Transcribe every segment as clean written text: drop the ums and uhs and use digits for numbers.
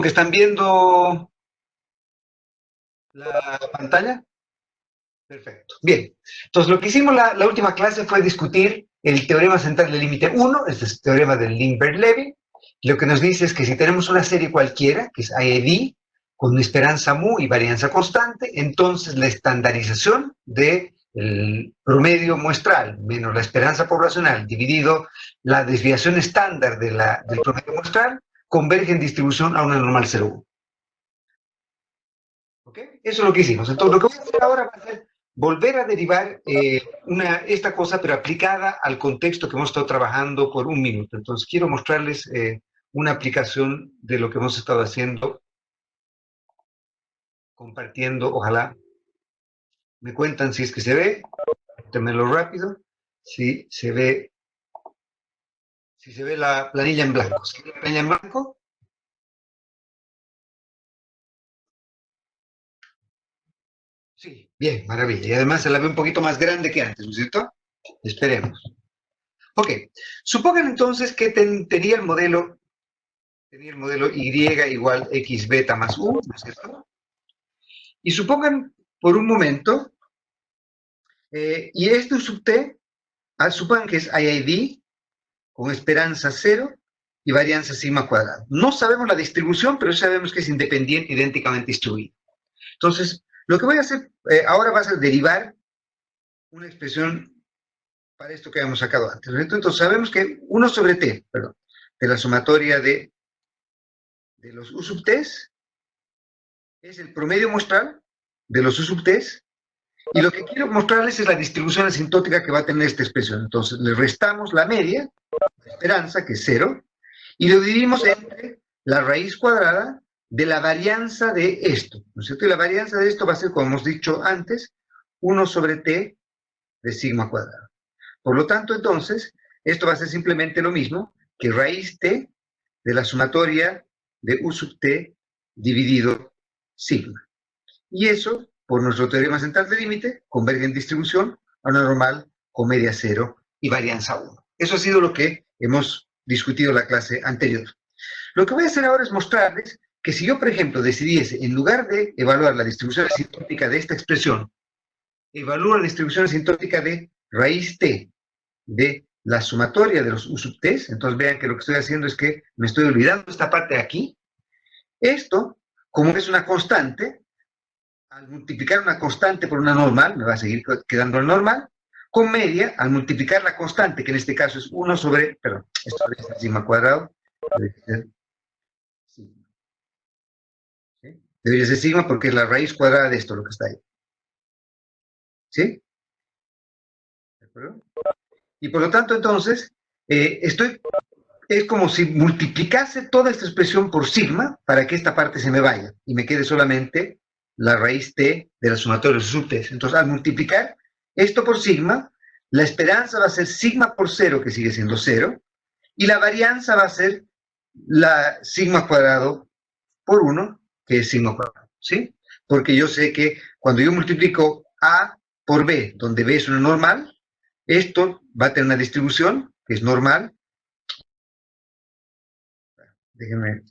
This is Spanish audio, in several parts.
que están viendo la pantalla. Perfecto. Bien. Entonces, lo que hicimos la última clase fue discutir el teorema central del límite 1, este es el teorema del Lindbergh-Levy. Lo que nos dice es que si tenemos una serie cualquiera, que es AED, con una esperanza mu y varianza constante, entonces la estandarización del promedio muestral menos la esperanza poblacional dividido la desviación estándar del promedio muestral converge en distribución a una normal 0,1. ¿Ok? Eso es lo que hicimos. Entonces, lo que voy a hacer ahora va a ser volver a derivar esta cosa, pero aplicada al contexto que hemos estado trabajando por un minuto. Entonces, quiero mostrarles una aplicación de lo que hemos estado haciendo, compartiendo. Ojalá me cuentan si es que se ve. Témelo rápido. Si se ve la planilla en blanco. ¿Se ve la planilla en blanco? Sí, bien, maravilla. Y además se la ve un poquito más grande que antes, ¿no es cierto? Esperemos. Ok, supongan entonces que tenía el modelo Y igual X beta más U, ¿no es cierto? Y supongan por un momento, y esto sub T, supongan que es IID con esperanza 0 y varianza sigma cuadrada. No sabemos la distribución, pero sabemos que es independiente, idénticamente distribuido. Entonces, lo que voy a hacer ahora va a ser derivar una expresión para esto que habíamos sacado antes. Entonces, sabemos que 1 sobre T, perdón, de la sumatoria de los U sub T es el promedio muestral de los U sub T, y lo que quiero mostrarles es la distribución asintótica que va a tener esta expresión. Entonces, le restamos la media, la esperanza, que es 0, y lo dividimos entre la raíz cuadrada de la varianza de esto, ¿no es cierto? Y la varianza de esto va a ser, como hemos dicho antes, 1 sobre T de sigma cuadrado. Por lo tanto, entonces, esto va a ser simplemente lo mismo que raíz T de la sumatoria de U sub T dividido sigma. Y eso, por nuestro teorema central de límite, converge en distribución a una normal con media 0 y varianza 1. Eso ha sido lo que hemos discutido en la clase anterior. Lo que voy a hacer ahora es mostrarles que si yo, por ejemplo, decidiese, en lugar de evaluar la distribución asintótica de esta expresión, evalúo la distribución asintótica de raíz T de la sumatoria de los U sub T, entonces vean que lo que estoy haciendo es que me estoy olvidando esta parte de aquí. Esto, como es una constante, al multiplicar una constante por una normal, me va a seguir quedando el normal, con media, al multiplicar la constante, que en este caso es 1 sobre, perdón, esto debe ser sigma cuadrado, debe ser sigma. ¿Sí? Debería ser sigma porque es la raíz cuadrada de esto, lo que está ahí. ¿Sí? ¿De acuerdo? Y por lo tanto, entonces, es como si multiplicase toda esta expresión por sigma para que esta parte se me vaya y me quede solamente la raíz T de la sumatoria de los sub T. Entonces, al multiplicar esto por sigma, la esperanza va a ser sigma por 0, que sigue siendo 0, y la varianza va a ser la sigma cuadrado por 1, que es sigma cuadrado, ¿sí? Porque yo sé que cuando yo multiplico A por B, donde B es una normal, esto va a tener una distribución que es normal. Déjenme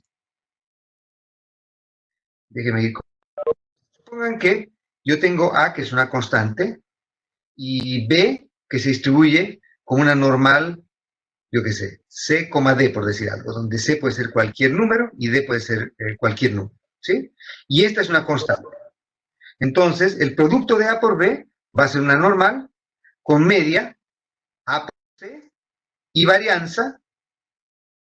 ir. Supongan que yo tengo A, que es una constante, y B, que se distribuye con una normal, yo qué sé, C, D, por decir algo, donde C puede ser cualquier número y D puede ser cualquier número, ¿sí? Y esta es una constante. Entonces, el producto de A por B va a ser una normal con media A por C y varianza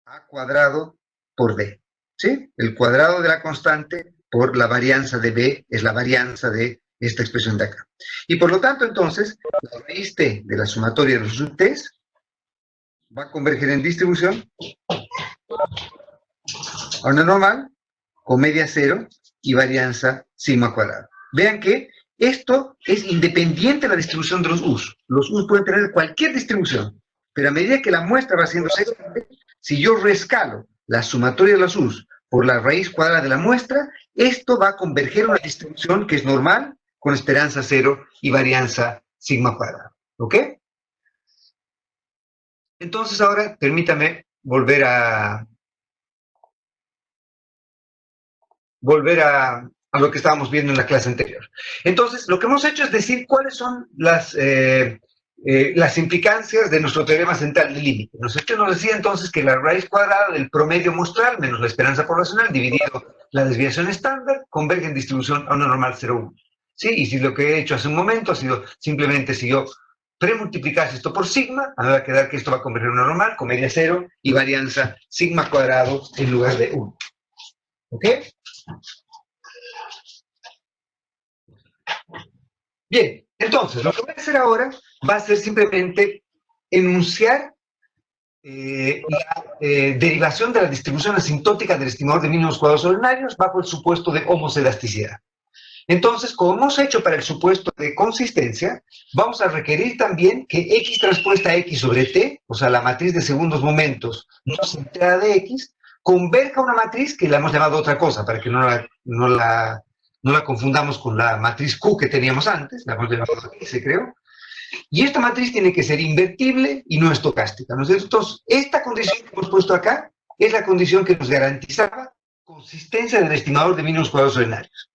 A cuadrado por D, ¿sí? El cuadrado de la constante por la varianza de B es la varianza de esta expresión de acá. Y por lo tanto, entonces, la raíz T de la sumatoria de los sub T va a converger en distribución a una normal con media 0 y varianza sigma cuadrada. Vean que esto es independiente de la distribución de los U's. Los U's pueden tener cualquier distribución, pero a medida que la muestra va siendo grande, si yo rescalo la sumatoria de los U's por la raíz cuadrada de la muestra, esto va a converger a una distribución que es normal, con esperanza 0 y varianza sigma cuadrada. ¿Ok? Entonces ahora permítame volver a volver a lo que estábamos viendo en la clase anterior. Entonces, lo que hemos hecho es decir cuáles son las implicancias de nuestro teorema central del límite. Nosotros nos decía entonces que la raíz cuadrada del promedio muestral menos la esperanza poblacional dividido la desviación estándar converge en distribución a una normal 0,1. ¿Sí? Y si lo que he hecho hace un momento ha sido simplemente si yo premultiplicase esto por sigma, me va a quedar que esto va a converger en una normal con media 0 y varianza sigma cuadrado en lugar de 1. ¿Ok? Bien, entonces lo que voy a hacer ahora va a ser simplemente enunciar la derivación de la distribución asintótica del estimador de mínimos cuadrados ordinarios bajo el supuesto de homoselasticidad. Entonces, como hemos hecho para el supuesto de consistencia, vamos a requerir también que X transpuesta a X sobre T, o sea, la matriz de segundos momentos no centrada de X, converja a una matriz que la hemos llamado otra cosa, para que no la confundamos con la matriz Q que teníamos antes, la hemos llamado S, creo. Y esta matriz tiene que ser invertible y no estocástica, ¿no es cierto? Entonces, esta condición que hemos puesto acá es la condición que nos garantizaba consistencia del estimador de mínimos cuadrados ordinarios.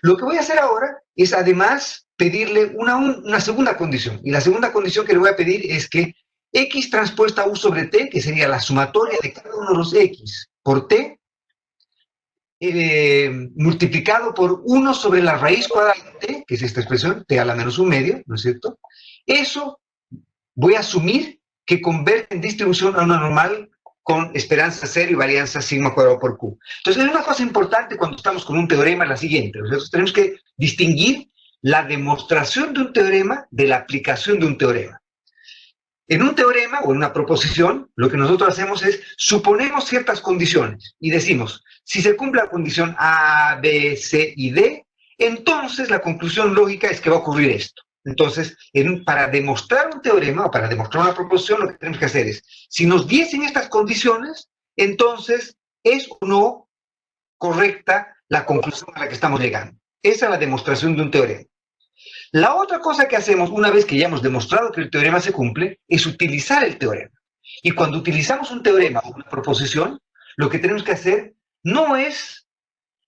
Lo que voy a hacer ahora es además pedirle una segunda condición. Y la segunda condición que le voy a pedir es que X transpuesta a U sobre T, que sería la sumatoria de cada uno de los X por T, multiplicado por 1 sobre la raíz cuadrada de T, que es esta expresión, T a la menos 1 medio, ¿no es cierto? Eso voy a asumir que convierte en distribución a una normal con esperanza 0 y varianza sigma cuadrado por Q. Entonces, hay una cosa importante cuando estamos con un teorema, la siguiente. Nosotros tenemos que distinguir la demostración de un teorema de la aplicación de un teorema. En un teorema o en una proposición, lo que nosotros hacemos es suponemos ciertas condiciones y decimos, si se cumple la condición A, B, C y D, entonces la conclusión lógica es que va a ocurrir esto. Entonces, para demostrar un teorema o para demostrar una proposición, lo que tenemos que hacer es, si nos diesen estas condiciones, entonces es o no correcta la conclusión a la que estamos llegando. Esa es la demostración de un teorema. La otra cosa que hacemos una vez que ya hemos demostrado que el teorema se cumple es utilizar el teorema. Y cuando utilizamos un teorema o una proposición, lo que tenemos que hacer no es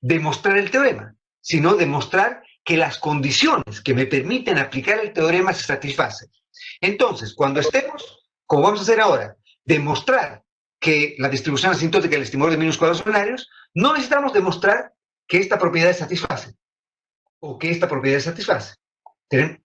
demostrar el teorema, sino demostrar que las condiciones que me permiten aplicar el teorema se satisfacen. Entonces, cuando estemos, como vamos a hacer ahora, demostrar que la distribución asintótica del estimador de mínimos cuadrados ordinarios, no necesitamos demostrar que esta propiedad satisface o que esta propiedad satisface.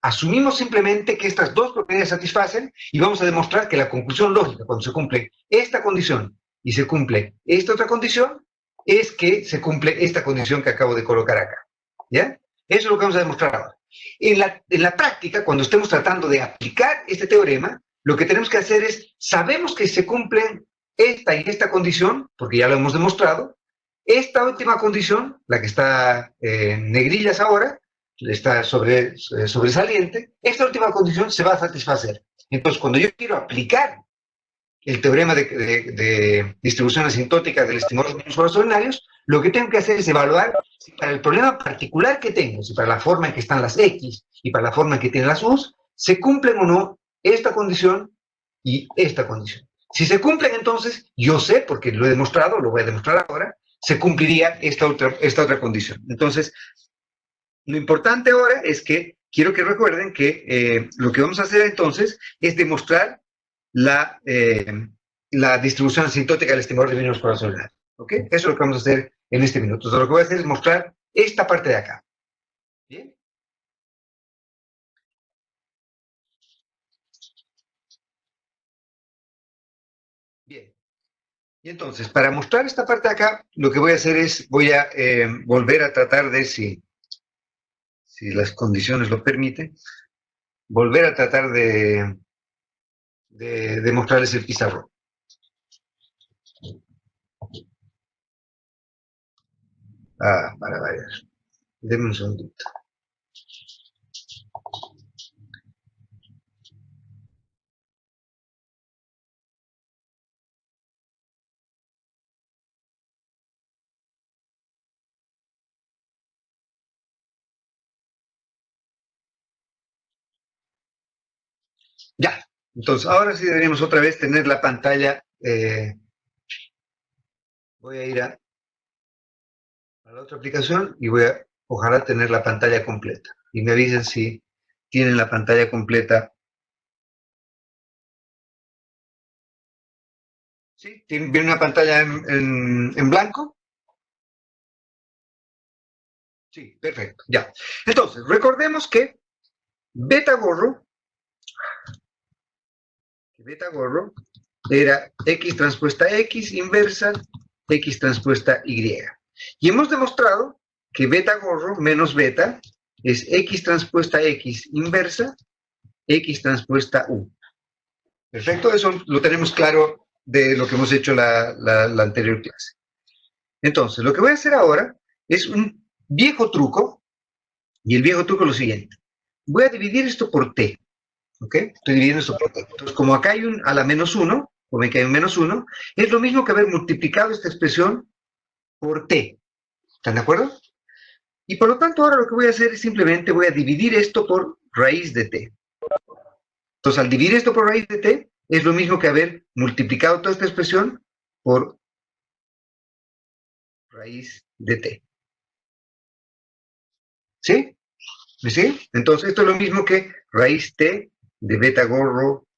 Asumimos simplemente que estas dos propiedades satisfacen y vamos a demostrar que la conclusión lógica, cuando se cumple esta condición y se cumple esta otra condición, es que se cumple esta condición que acabo de colocar acá. ¿Ya? Eso es lo que vamos a demostrar ahora. En la práctica, cuando estemos tratando de aplicar este teorema, lo que tenemos que hacer es, sabemos que se cumplen esta y esta condición, porque ya lo hemos demostrado, esta última condición, la que está en negrillas ahora, está sobresaliente, esta última condición se va a satisfacer. Entonces, cuando yo quiero aplicar el teorema de distribución asintótica del estimador de mínimos cuadrados ordinarios, lo que tengo que hacer es evaluar si para el problema particular que tengo, si para la forma en que están las X y para la forma en que tienen las U's, se cumplen o no esta condición y esta condición. Si se cumplen, entonces, yo sé, porque lo he demostrado, lo voy a demostrar ahora, se cumpliría esta otra condición. Entonces, lo importante ahora es que quiero que recuerden que lo que vamos a hacer entonces es demostrar la distribución asintótica del estimador de mínimos cuadrados ordinarios. ¿Ok? Eso es lo que vamos a hacer en este minuto. Entonces, lo que voy a hacer es mostrar esta parte de acá. ¿Bien? Bien. Y entonces, para mostrar esta parte de acá, lo que voy a hacer es, voy a volver a tratar de, si las condiciones lo permiten, volver a tratar de mostrarles el pizarrón. Para variar. Denme un segundito. Ya, entonces ahora sí deberíamos otra vez tener la pantalla. Voy a ir a a la otra aplicación y voy a, ojalá, tener la pantalla completa. Y me avisen si tienen la pantalla completa. ¿Sí? ¿Viene una pantalla en blanco? Sí, perfecto, ya. Entonces, recordemos que beta gorro, era X transpuesta X inversa X transpuesta Y. Y hemos demostrado que beta gorro menos beta es X transpuesta X inversa X transpuesta U. Perfecto, eso lo tenemos claro de lo que hemos hecho la anterior clase. Entonces, lo que voy a hacer ahora es un viejo truco, y el viejo truco es lo siguiente. Voy a dividir esto por t, ¿ok? Estoy dividiendo esto por t. Entonces, como acá hay un a la menos 1, como ven que hay un menos 1, es lo mismo que haber multiplicado esta expresión por t. ¿Están de acuerdo? Y por lo tanto, ahora lo que voy a hacer es simplemente voy a dividir esto por raíz de t. Entonces, al dividir esto por raíz de t, es lo mismo que haber multiplicado toda esta expresión por raíz de t. ¿Sí? ¿Me sigue? Entonces, esto es lo mismo que raíz t de beta gorro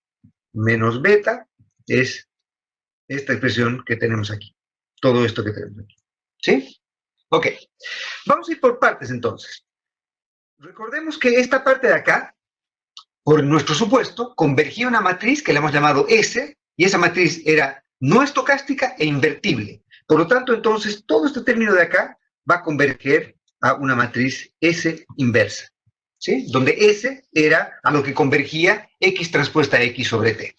menos beta, es esta expresión que tenemos aquí. Todo esto que tenemos aquí. ¿Sí? Ok. Vamos a ir por partes entonces. Recordemos que esta parte de acá, por nuestro supuesto, convergía a una matriz que le hemos llamado S, y esa matriz era no estocástica e invertible. Por lo tanto, entonces, todo este término de acá va a converger a una matriz S inversa, ¿sí? Donde S era a lo que convergía X transpuesta X sobre T.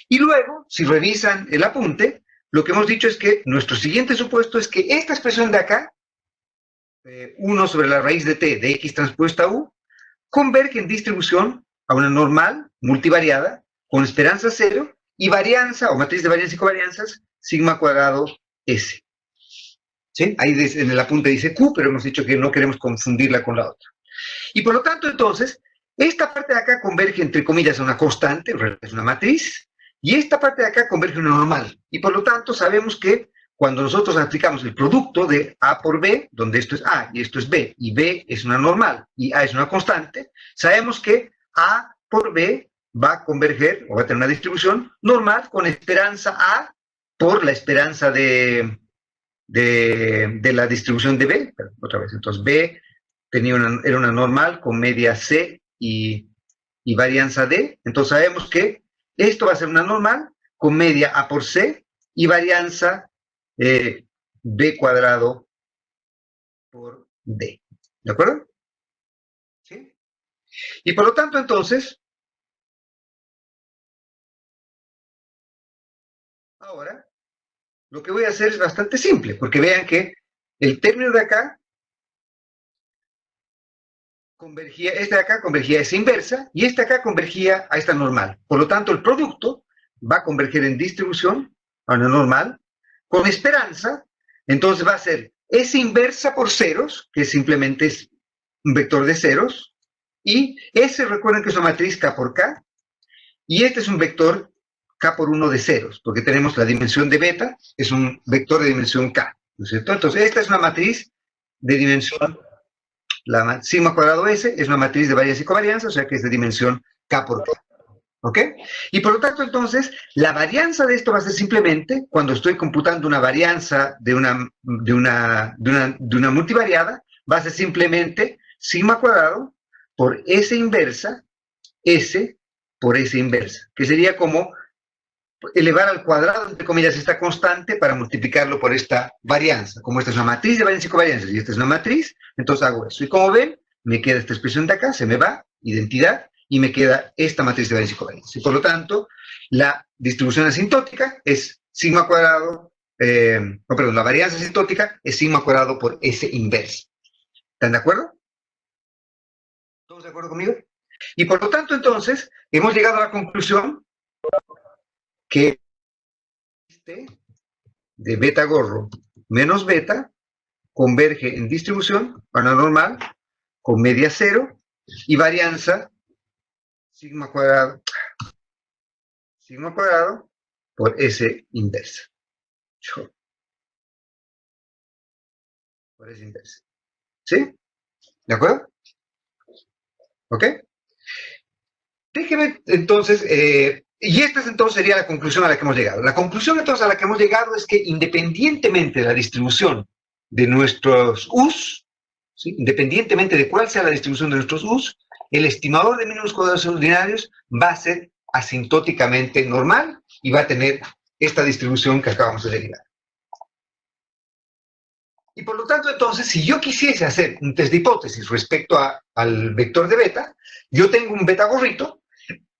Y luego, si revisan el apunte, lo que hemos dicho es que nuestro siguiente supuesto es que esta expresión de acá, 1 sobre la raíz de t de x transpuesta u, converge en distribución a una normal multivariada con esperanza 0 y varianza o matriz de varianza y covarianzas sigma cuadrado s. ¿Sí? Ahí en el apunte dice q, pero hemos dicho que no queremos confundirla con la otra. Y por lo tanto, entonces, esta parte de acá converge, entre comillas, a una constante, es una matriz, y esta parte de acá converge a una normal. Y por lo tanto, sabemos que cuando nosotros aplicamos el producto de A por B, donde esto es A y esto es B, y B es una normal y A es una constante, sabemos que A por B va a converger, o va a tener una distribución normal con esperanza A por la esperanza de la distribución de B. Otra vez, entonces B era una normal con media C y varianza D. Entonces sabemos que esto va a ser una normal con media A por C y varianza B cuadrado por D. ¿De acuerdo? ¿Sí? Y por lo tanto, entonces, ahora, lo que voy a hacer es bastante simple, porque vean que el término de acá convergía, este de acá convergía a esa inversa y este de acá convergía a esta normal. Por lo tanto, el producto va a converger en distribución a una normal con esperanza, entonces va a ser S inversa por ceros, que simplemente es un vector de ceros, y S, recuerden que es una matriz K por K, y este es un vector K por 1 de ceros, porque tenemos la dimensión de beta, es un vector de dimensión K, ¿no es cierto? Entonces, esta es una matriz de dimensión, la sigma cuadrado S es una matriz de varianza y covarianza, o sea que es de dimensión K por K. ¿Ok? Y por lo tanto, entonces, la varianza de esto va a ser simplemente, cuando estoy computando una varianza de una multivariada, va a ser simplemente sigma cuadrado por S inversa, S por S inversa, que sería como elevar al cuadrado, entre comillas, esta constante para multiplicarlo por esta varianza. Como esta es una matriz de varianza y covarianza y esta es una matriz, entonces hago eso. Y como ven, me queda esta expresión de acá, se me va, identidad, y me queda esta matriz de varianza y covarianza. Y por lo tanto, la distribución asintótica es sigma cuadrado, la varianza asintótica es sigma cuadrado por S inversa. ¿Están de acuerdo? ¿Todos de acuerdo conmigo? Y por lo tanto, entonces, hemos llegado a la conclusión que este de beta gorro menos beta converge en distribución a una normal con media cero y varianza sigma cuadrado por S inversa. por esa inversa. ¿Sí? ¿De acuerdo? ¿Ok? Déjeme entonces, y esta entonces sería la conclusión a la que hemos llegado. La conclusión entonces a la que hemos llegado es que independientemente de la distribución de nuestros U's, ¿sí? Independientemente de cuál sea la distribución de nuestros U's, el estimador de mínimos cuadrados ordinarios va a ser asintóticamente normal y va a tener esta distribución que acabamos de derivar. Y por lo tanto, entonces, si yo quisiese hacer un test de hipótesis respecto al vector de beta, yo tengo un beta gorrito,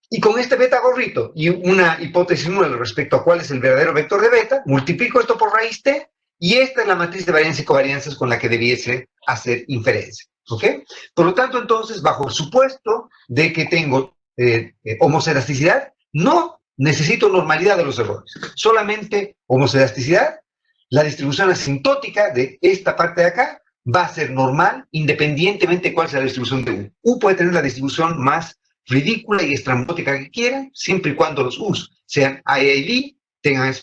y con este beta gorrito y una hipótesis nueva respecto a cuál es el verdadero vector de beta, multiplico esto por raíz t, y esta es la matriz de varianza y covarianzas con la que debiese hacer inferencia. ¿Ok? Por lo tanto, entonces, bajo el supuesto de que tengo homocelasticidad, no necesito normalidad de los errores, solamente homocelasticidad. La distribución asintótica de esta parte de acá va a ser normal independientemente de cuál sea la distribución de U. U puede tener la distribución más ridícula y estrambótica que quieran, siempre y cuando los U's sean IID, tengan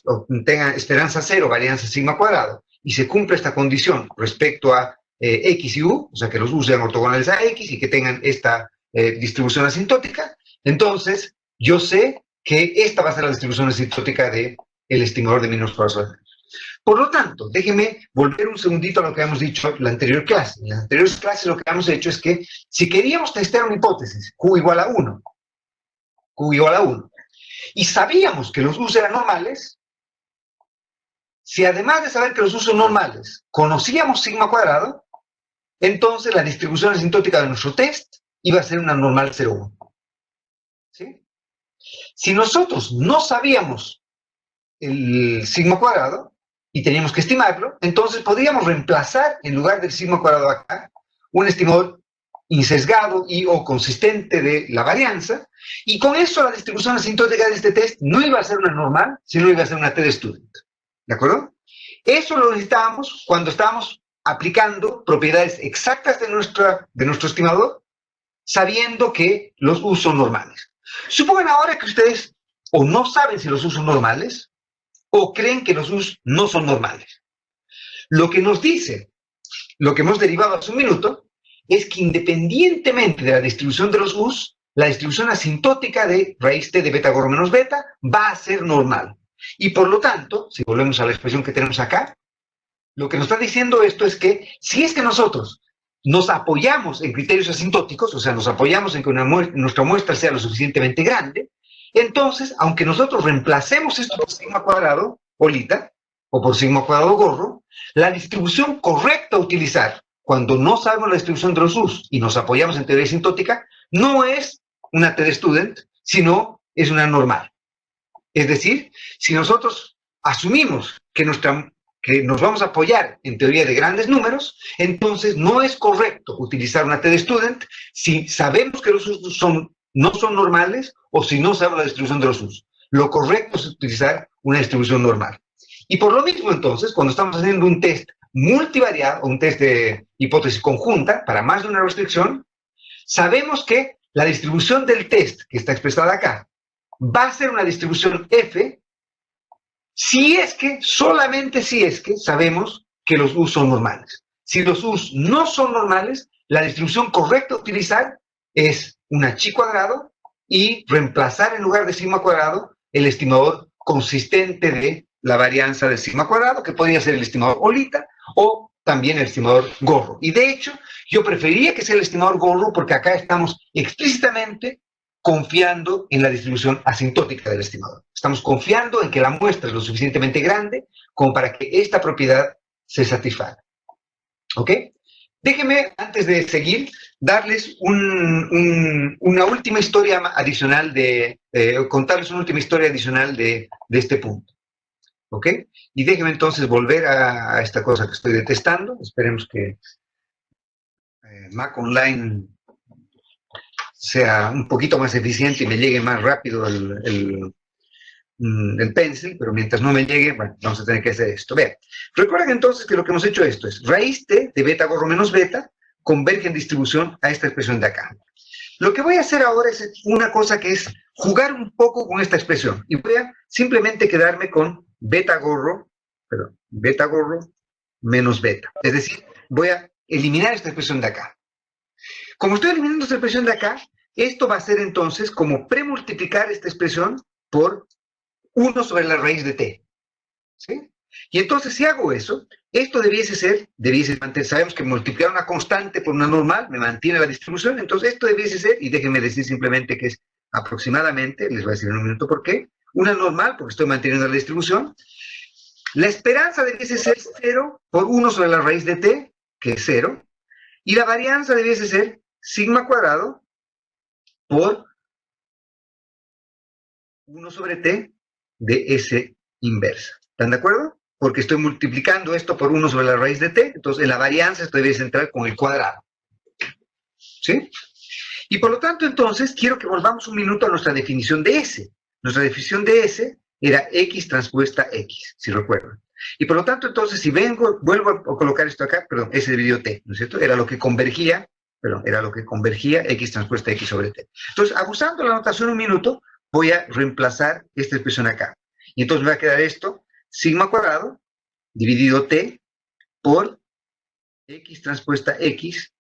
esperanza cero, varianza sigma cuadrado, y se cumple esta condición respecto a X y U, o sea que los U sean ortogonales a X y que tengan esta distribución asintótica, entonces yo sé que esta va a ser la distribución asintótica del estimador de mínimos cuadrados. Por lo tanto, déjenme volver un segundito a lo que hemos dicho en la anterior clase. En la anterior clase lo que hemos hecho es que si queríamos testear una hipótesis, Q igual a 1, y sabíamos que los U's eran normales, si además de saber que los U's son normales, conocíamos sigma cuadrado, entonces la distribución asintótica de nuestro test iba a ser una normal 0,1. ¿Sí? Si nosotros no sabíamos el sigma cuadrado, y teníamos que estimarlo, entonces podríamos reemplazar, en lugar del sigma cuadrado acá, un estimador insesgado y o consistente de la varianza, y con eso la distribución asintótica de este test no iba a ser una normal, sino iba a ser una t-de-student. ¿De acuerdo? Eso lo necesitábamos cuando estábamos aplicando propiedades exactas de nuestro estimador, sabiendo que los U son normales. Supongan ahora que ustedes o no saben si los U son normales, o creen que los U's no son normales. Lo que nos dice, lo que hemos derivado hace un minuto, es que independientemente de la distribución de los U's, la distribución asintótica de raíz t de beta gorro menos beta va a ser normal. Y por lo tanto, si volvemos a la expresión que tenemos acá, lo que nos está diciendo esto es que si es que nosotros nos apoyamos en criterios asintóticos, o sea, nos apoyamos en que nuestra muestra sea lo suficientemente grande, entonces, aunque nosotros reemplacemos esto por sigma cuadrado, bolita, o por sigma cuadrado gorro, la distribución correcta a utilizar cuando no sabemos la distribución de los U's y nos apoyamos en teoría asintótica, no es una t-de-student, sino es una normal. Es decir, si nosotros asumimos que nos vamos a apoyar en teoría de grandes números, entonces no es correcto utilizar una t-de-student si sabemos que los U's no son normales o si no sabemos la distribución de los U's. Lo correcto es utilizar una distribución normal. Y por lo mismo, entonces, cuando estamos haciendo un test multivariado, o un test de hipótesis conjunta, para más de una restricción, sabemos que la distribución del test, que está expresada acá, va a ser una distribución F si es que, solamente si es que, sabemos que los U's son normales. Si los U's no son normales, la distribución correcta a utilizar es una chi cuadrado y reemplazar en lugar de sigma cuadrado el estimador consistente de la varianza de sigma cuadrado, que podría ser el estimador bolita o también el estimador gorro. Y de hecho, yo preferiría que sea el estimador gorro porque acá estamos explícitamente confiando en la distribución asintótica del estimador. Estamos confiando en que la muestra es lo suficientemente grande como para que esta propiedad se satisfaga. ¿Ok? Déjenme, antes de seguir, darles una última historia adicional contarles una última historia adicional de este punto. ¿Ok? Y déjenme entonces volver a esta cosa que estoy detestando. Esperemos que Mac Online sea un poquito más eficiente y me llegue más rápido el pencil, pero mientras no me llegue, bueno, vamos a tener que hacer esto. Vean, recuerden entonces que lo que hemos hecho esto es raíz t de beta gorro menos beta converge en distribución a esta expresión de acá. Lo que voy a hacer ahora es una cosa que es jugar un poco con esta expresión y voy a simplemente quedarme con beta gorro menos beta. Es decir, voy a eliminar esta expresión de acá. Como estoy eliminando esta expresión de acá, esto va a ser entonces como premultiplicar esta expresión por 1 sobre la raíz de t. ¿Sí? Y entonces, si hago eso, esto debiese mantener, sabemos que multiplicar una constante por una normal me mantiene la distribución, entonces esto debiese ser, y déjenme decir simplemente que es aproximadamente, les voy a decir en un minuto por qué, una normal, porque estoy manteniendo la distribución. La esperanza debiese ser 0 por 1 sobre la raíz de t, que es 0, y la varianza debiese ser sigma cuadrado por 1 sobre t de S inversa. ¿Están de acuerdo? Porque estoy multiplicando esto por 1 sobre la raíz de t, entonces en la varianza esto debe entrar con el cuadrado. ¿Sí? Y por lo tanto, entonces, quiero que volvamos un minuto a nuestra definición de S. Nuestra definición de S era X transpuesta X, si recuerdan. Y por lo tanto, entonces, si vuelvo a colocar esto acá, perdón, S dividido T, ¿no es cierto? Era lo que convergía X transpuesta X sobre T. Entonces, abusando de la notación un minuto, voy a reemplazar esta expresión acá. Y entonces me va a quedar esto, sigma cuadrado, dividido T, por X transpuesta X,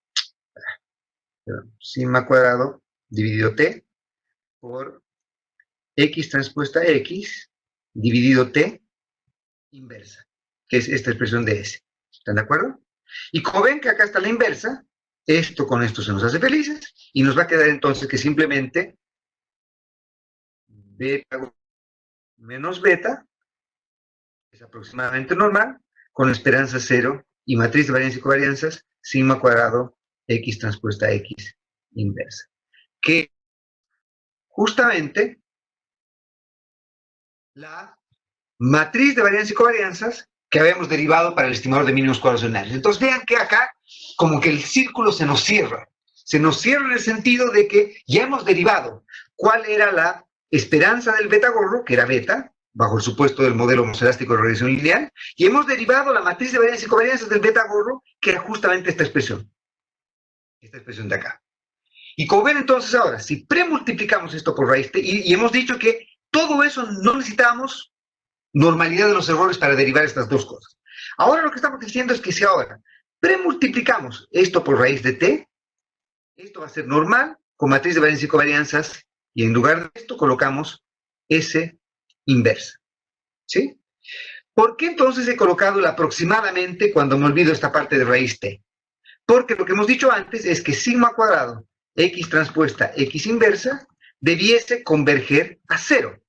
sigma cuadrado, dividido T, por X transpuesta X, dividido T, inversa, que es esta expresión de S. ¿Están de acuerdo? Y como ven que acá está la inversa, esto con esto se nos hace felices, y nos va a quedar entonces que simplemente beta menos beta es aproximadamente normal, con esperanza 0, y matriz de varianza y covarianzas, sigma cuadrado X transpuesta X inversa. Que justamente la matriz de varianza y covarianzas que habíamos derivado para el estimador de mínimos cuadrados ordinarios. Entonces vean que acá como que el círculo se nos cierra. Se nos cierra en el sentido de que ya hemos derivado cuál era la esperanza del beta gorro, que era beta, bajo el supuesto del modelo homocelástico de regresión lineal, y hemos derivado la matriz de varianza y covarianzas del beta gorro, que era justamente esta expresión de acá. Y como ven entonces ahora, si premultiplicamos esto por raíz t, y hemos dicho que todo eso no necesitábamos normalidad de los errores para derivar estas dos cosas. Ahora lo que estamos diciendo es que si ahora premultiplicamos esto por raíz de t, esto va a ser normal, con matriz de varianza y covarianzas, y en lugar de esto colocamos S inversa. ¿Sí? ¿Por qué entonces he colocado el aproximadamente cuando me olvido esta parte de raíz t? Porque lo que hemos dicho antes es que sigma cuadrado X transpuesta X inversa debiese converger a 0.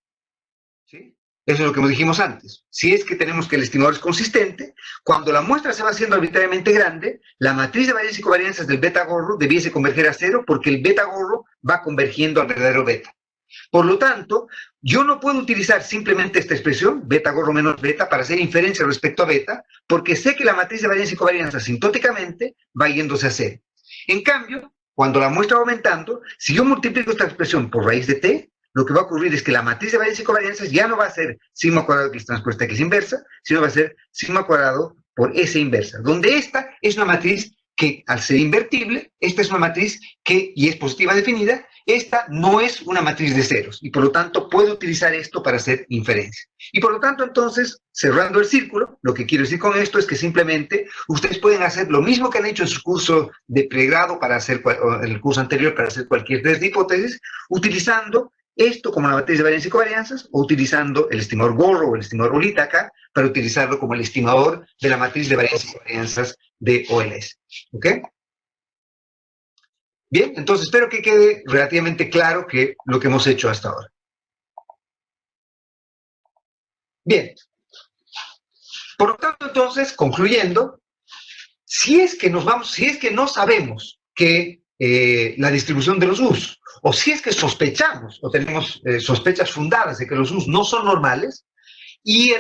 ¿Sí? Eso es lo que nos dijimos antes. Si es que tenemos que el estimador es consistente, cuando la muestra se va haciendo arbitrariamente grande, la matriz de varianza y covarianzas del beta gorro debiese converger a 0 porque el beta gorro va convergiendo al verdadero beta. Por lo tanto, yo no puedo utilizar simplemente esta expresión, beta gorro menos beta, para hacer inferencia respecto a beta, porque sé que la matriz de varianza y covarianza asintóticamente va yéndose a 0. En cambio, cuando la muestra va aumentando, si yo multiplico esta expresión por raíz de t, lo que va a ocurrir es que la matriz de varianza y covarianzas ya no va a ser sigma cuadrado X transpuesta X inversa, sino va a ser sigma cuadrado por S inversa, donde esta es una matriz que, al ser invertible, esta es una matriz que, y es positiva definida, esta no es una matriz de ceros, y por lo tanto puedo utilizar esto para hacer inferencia. Y por lo tanto, entonces, cerrando el círculo, lo que quiero decir con esto es que simplemente ustedes pueden hacer lo mismo que han hecho en su curso de pregrado, en el curso anterior, para hacer cualquier test de hipótesis, utilizando esto como la matriz de varianza y covarianzas, o utilizando el estimador gorro o el estimador bolita acá, para utilizarlo como el estimador de la matriz de varianza y covarianzas de OLS. ¿Ok? Bien, entonces espero que quede relativamente claro que lo que hemos hecho hasta ahora. Bien. Por lo tanto, entonces, concluyendo, si es que no sabemos que la distribución de los U's, o si es que sospechamos, o tenemos sospechas fundadas de que los U's no son normales, y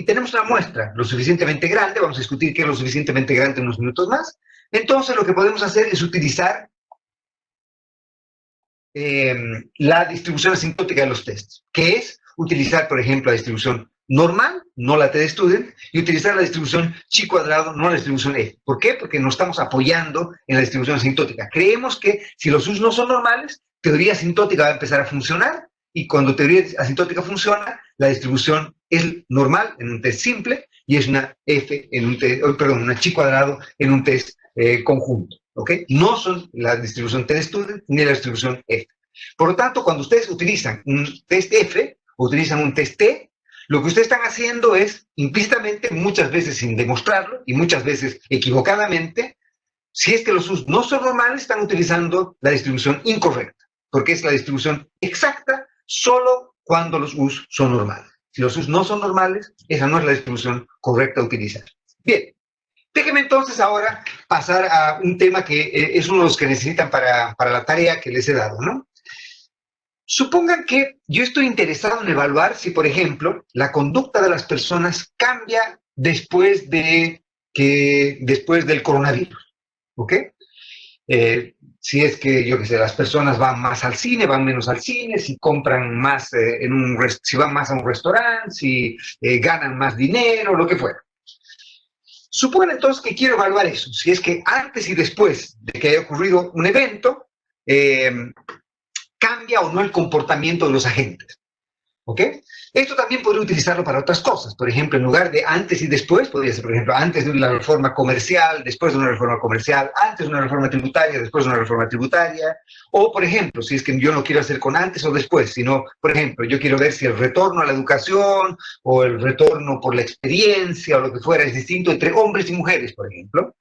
tenemos una muestra lo suficientemente grande, vamos a discutir qué es lo suficientemente grande en unos minutos más, entonces lo que podemos hacer es utilizar la distribución asintótica de los tests, que es utilizar, por ejemplo, la distribución normal, no la t-de-student, y utilizar la distribución chi cuadrado, no la distribución e. ¿Por qué? Porque nos estamos apoyando en la distribución asintótica. Creemos que si los U's no son normales, teoría asintótica va a empezar a funcionar, y cuando teoría asintótica funciona, la distribución es normal en un test simple, y es una F en un test, perdón, una chi cuadrado en un test conjunto, ¿ok? No son la distribución t de student ni la distribución F. Por lo tanto, cuando ustedes utilizan un test F o utilizan un test T, lo que ustedes están haciendo es implícitamente, muchas veces sin demostrarlo y muchas veces equivocadamente, si es que los U's no son normales, están utilizando la distribución incorrecta, porque es la distribución exacta solo cuando los U's son normales. Si los U's no son normales, esa no es la distribución correcta a utilizar. Bien, déjenme entonces ahora pasar a un tema que es uno de los que necesitan para la tarea que les he dado, ¿no? Supongan que yo estoy interesado en evaluar si, por ejemplo, la conducta de las personas cambia después del coronavirus, ¿ok? Si es que, yo qué sé, las personas van más al cine, van menos al cine, si compran más, si van más a un restaurante, si ganan más dinero, lo que fuera. Supongan entonces que quiero evaluar eso, si es que antes y después de que haya ocurrido un evento, cambia o no el comportamiento de los agentes. ¿Ok? Esto también podría utilizarlo para otras cosas. Por ejemplo, en lugar de antes y después, podría ser, por ejemplo, antes de una reforma comercial, después de una reforma comercial, antes de una reforma tributaria, después de una reforma tributaria. O, por ejemplo, si es que yo no quiero hacer con antes o después, sino, por ejemplo, yo quiero ver si el retorno a la educación o el retorno por la experiencia o lo que fuera es distinto entre hombres y mujeres, por ejemplo.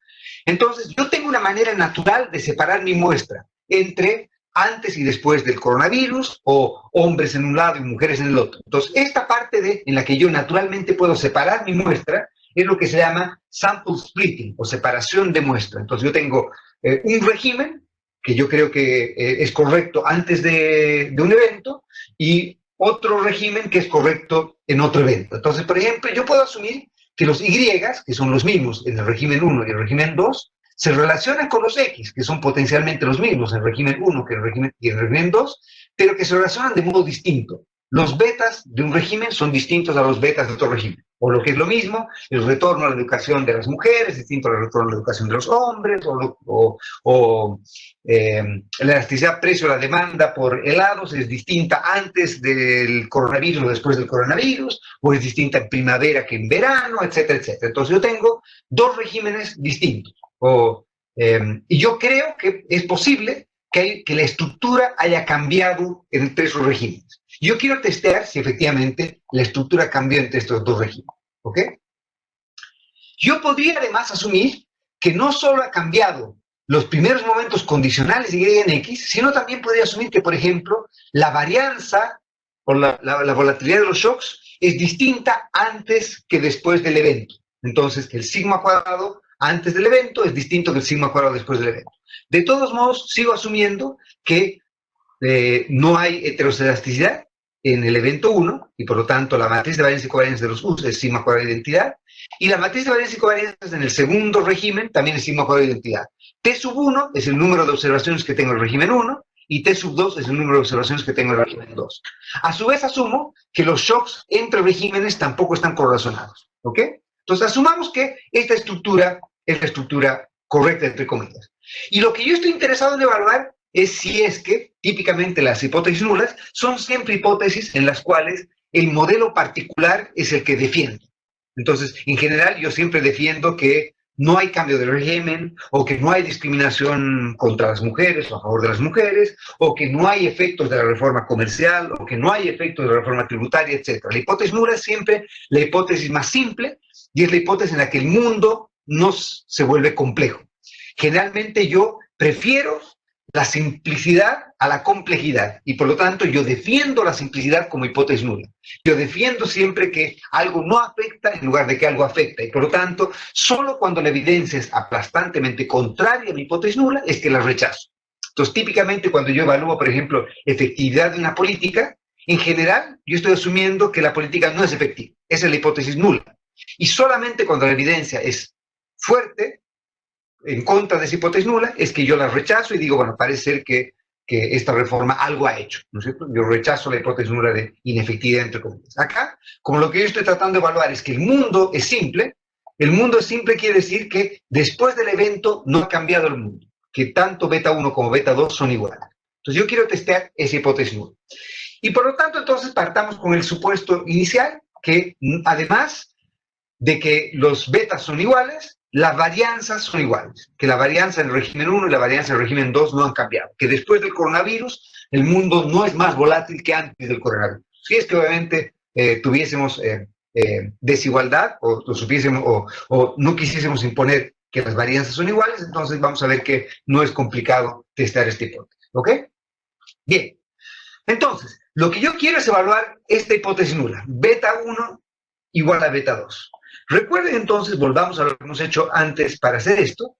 Entonces, yo tengo una manera natural de separar mi muestra entre antes y después del coronavirus, o hombres en un lado y mujeres en el otro. Entonces, esta parte en la que yo naturalmente puedo separar mi muestra es lo que se llama sample splitting, o separación de muestra. Entonces, yo tengo un régimen que yo creo que es correcto antes de un evento, y otro régimen que es correcto en otro evento. Entonces, por ejemplo, yo puedo asumir que los Y, que son los mismos en el régimen 1 y el régimen 2, se relacionan con los X, que son potencialmente los mismos en el régimen 1 que en el régimen 2, pero que se relacionan de modo distinto. Los betas de un régimen son distintos a los betas de otro régimen. O lo que es lo mismo, el retorno a la educación de las mujeres es distinto al retorno a la educación de los hombres, la elasticidad precio a la demanda por helados es distinta antes del coronavirus o después del coronavirus, o es distinta en primavera que en verano, etcétera, etcétera. Entonces yo tengo dos regímenes distintos. Y yo creo que es posible que la estructura haya cambiado entre esos regímenes. Yo quiero testear si efectivamente la estructura cambió entre estos dos regímenes. ¿Ok? Yo podría además asumir que no solo ha cambiado los primeros momentos condicionales de Y en X, sino también podría asumir que, por ejemplo, la varianza o la volatilidad de los shocks es distinta antes que después del evento. Entonces, que el sigma cuadrado antes del evento es distinto que el sigma cuadrado después del evento. De todos modos, sigo asumiendo que no hay heteroscedasticidad en el evento 1, y por lo tanto la matriz de varianza y covarianza de los U's es sigma cuadrado de identidad, y la matriz de varianza y covarianza en el segundo régimen también es sigma cuadrado de identidad. T sub 1 es el número de observaciones que tengo en el régimen 1, y T sub 2 es el número de observaciones que tengo en el régimen 2. A su vez asumo que los shocks entre regímenes tampoco están correlacionados. ¿Ok? Entonces asumamos que esta estructura es la estructura correcta, entre comillas. Y lo que yo estoy interesado en evaluar es si es que, típicamente las hipótesis nulas, son siempre hipótesis en las cuales el modelo particular es el que defiendo. Entonces, en general, yo siempre defiendo que no hay cambio de régimen, o que no hay discriminación contra las mujeres o a favor de las mujeres, o que no hay efectos de la reforma comercial, o que no hay efectos de la reforma tributaria, etc. La hipótesis nula es siempre la hipótesis más simple, y es la hipótesis en la que el mundo no se vuelve complejo. Generalmente yo prefiero la simplicidad a la complejidad, y por lo tanto yo defiendo la simplicidad como hipótesis nula. Yo defiendo siempre que algo no afecta en lugar de que algo afecta, y por lo tanto solo cuando la evidencia es aplastantemente contraria a mi hipótesis nula es que la rechazo. Entonces, típicamente cuando yo evalúo, por ejemplo, efectividad de una política, en general yo estoy asumiendo que la política no es efectiva. Esa es la hipótesis nula. Y solamente cuando la evidencia es fuerte en contra de esa hipótesis nula es que yo la rechazo y digo, bueno, parece ser que esta reforma algo ha hecho, ¿no es cierto? Yo rechazo la hipótesis nula de inefectividad, entre comillas. Acá, como lo que yo estoy tratando de evaluar es que el mundo es simple, el mundo es simple quiere decir que después del evento no ha cambiado el mundo, que tanto beta 1 como beta 2 son iguales. Entonces yo quiero testear esa hipótesis nula. Y por lo tanto, entonces partamos con el supuesto inicial, que además de que los betas son iguales, las varianzas son iguales, que la varianza en el régimen 1 y la varianza en el régimen 2 no han cambiado, que después del coronavirus el mundo no es más volátil que antes del coronavirus. Si es que obviamente tuviésemos desigualdad o supiésemos o no quisiésemos imponer que las varianzas son iguales, entonces vamos a ver que no es complicado testar esta hipótesis. ¿Ok? Bien. Entonces, lo que yo quiero es evaluar esta hipótesis nula, beta 1 igual a beta 2. Recuerden entonces, volvamos a lo que hemos hecho antes para hacer esto.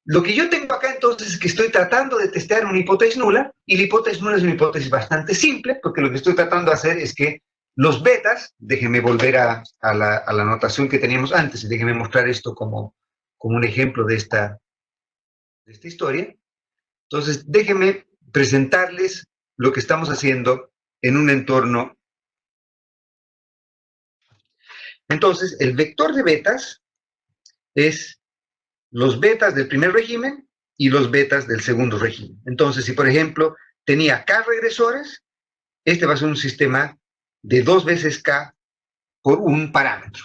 Lo que yo tengo acá entonces es que estoy tratando de testear una hipótesis nula, y la hipótesis nula es una hipótesis bastante simple, porque lo que estoy tratando de hacer es que los betas, déjenme volver a la notación que teníamos antes, y déjenme mostrar esto como un ejemplo de esta historia. Entonces, déjenme presentarles lo que estamos haciendo en un entorno. Entonces, el vector de betas es los betas del primer régimen y los betas del segundo régimen. Entonces, si por ejemplo tenía K regresores, este va a ser un sistema de 2 veces K por un parámetro.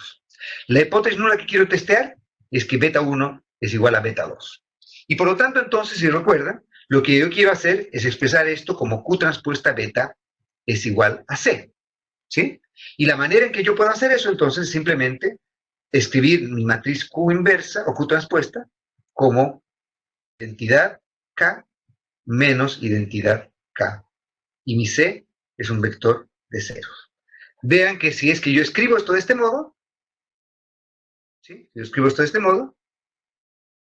La hipótesis nula que quiero testear es que beta 1 es igual a beta 2. Y por lo tanto, entonces, si recuerdan, lo que yo quiero hacer es expresar esto como Q transpuesta beta es igual a C. ¿Sí? Y la manera en que yo puedo hacer eso, entonces, es simplemente escribir mi matriz Q inversa o Q transpuesta como identidad K menos identidad K. Y mi C es un vector de ceros. Vean que si es que yo escribo esto de este modo, ¿sí? Yo escribo esto de este modo,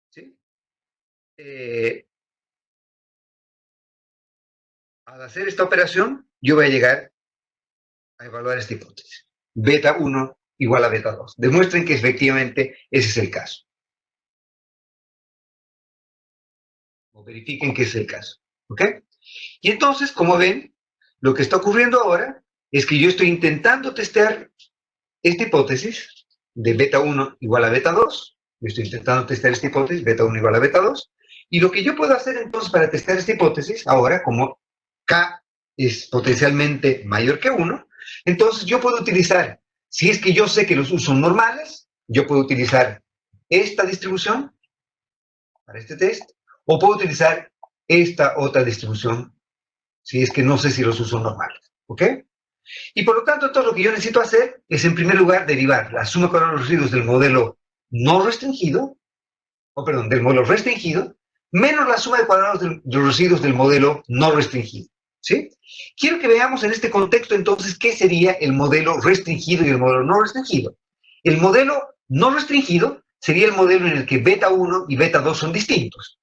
¿sí? Al hacer esta operación, yo voy a llegar a evaluar esta hipótesis. Beta 1 igual a beta 2. Demuestren que efectivamente ese es el caso. O verifiquen que es el caso. ¿Ok? Y entonces, como ven, lo que está ocurriendo ahora es que yo estoy intentando testear esta hipótesis de beta 1 igual a beta 2. Yo estoy intentando testear esta hipótesis, beta 1 igual a beta 2. Y lo que yo puedo hacer entonces para testear esta hipótesis, ahora como K es potencialmente mayor que 1, entonces yo puedo utilizar, si es que yo sé que los U son normales, yo puedo utilizar esta distribución para este test, o puedo utilizar esta otra distribución, si es que no sé si los U son normales. ¿Ok? Y por lo tanto, todo lo que yo necesito hacer es, en primer lugar, derivar la suma de los residuos del modelo no restringido, del modelo restringido, menos la suma de cuadrados de los residuos del modelo no restringido. ¿Sí? Quiero que veamos en este contexto, entonces, qué sería el modelo restringido y el modelo no restringido. El modelo no restringido sería el modelo en el que beta 1 y beta 2 son distintos,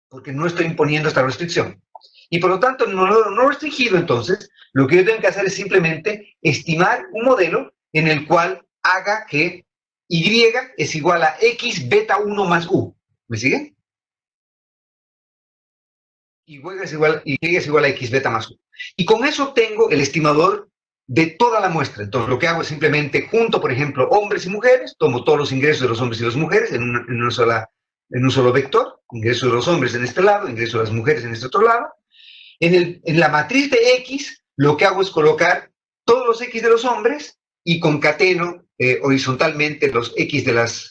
porque no estoy imponiendo esta restricción. Y por lo tanto, en el modelo no restringido, entonces, lo que yo tengo que hacer es simplemente estimar un modelo en el cual haga que Y es igual a X beta 1 más U. ¿Me siguen? Y Y es igual a X beta más U. Y con eso obtengo el estimador de toda la muestra. Entonces, lo que hago es simplemente junto, por ejemplo, hombres y mujeres, tomo todos los ingresos de los hombres y las mujeres en un solo vector, ingreso de los hombres en este lado, ingreso de las mujeres en este otro lado. En la matriz de X, lo que hago es colocar todos los X de los hombres y concateno horizontalmente los X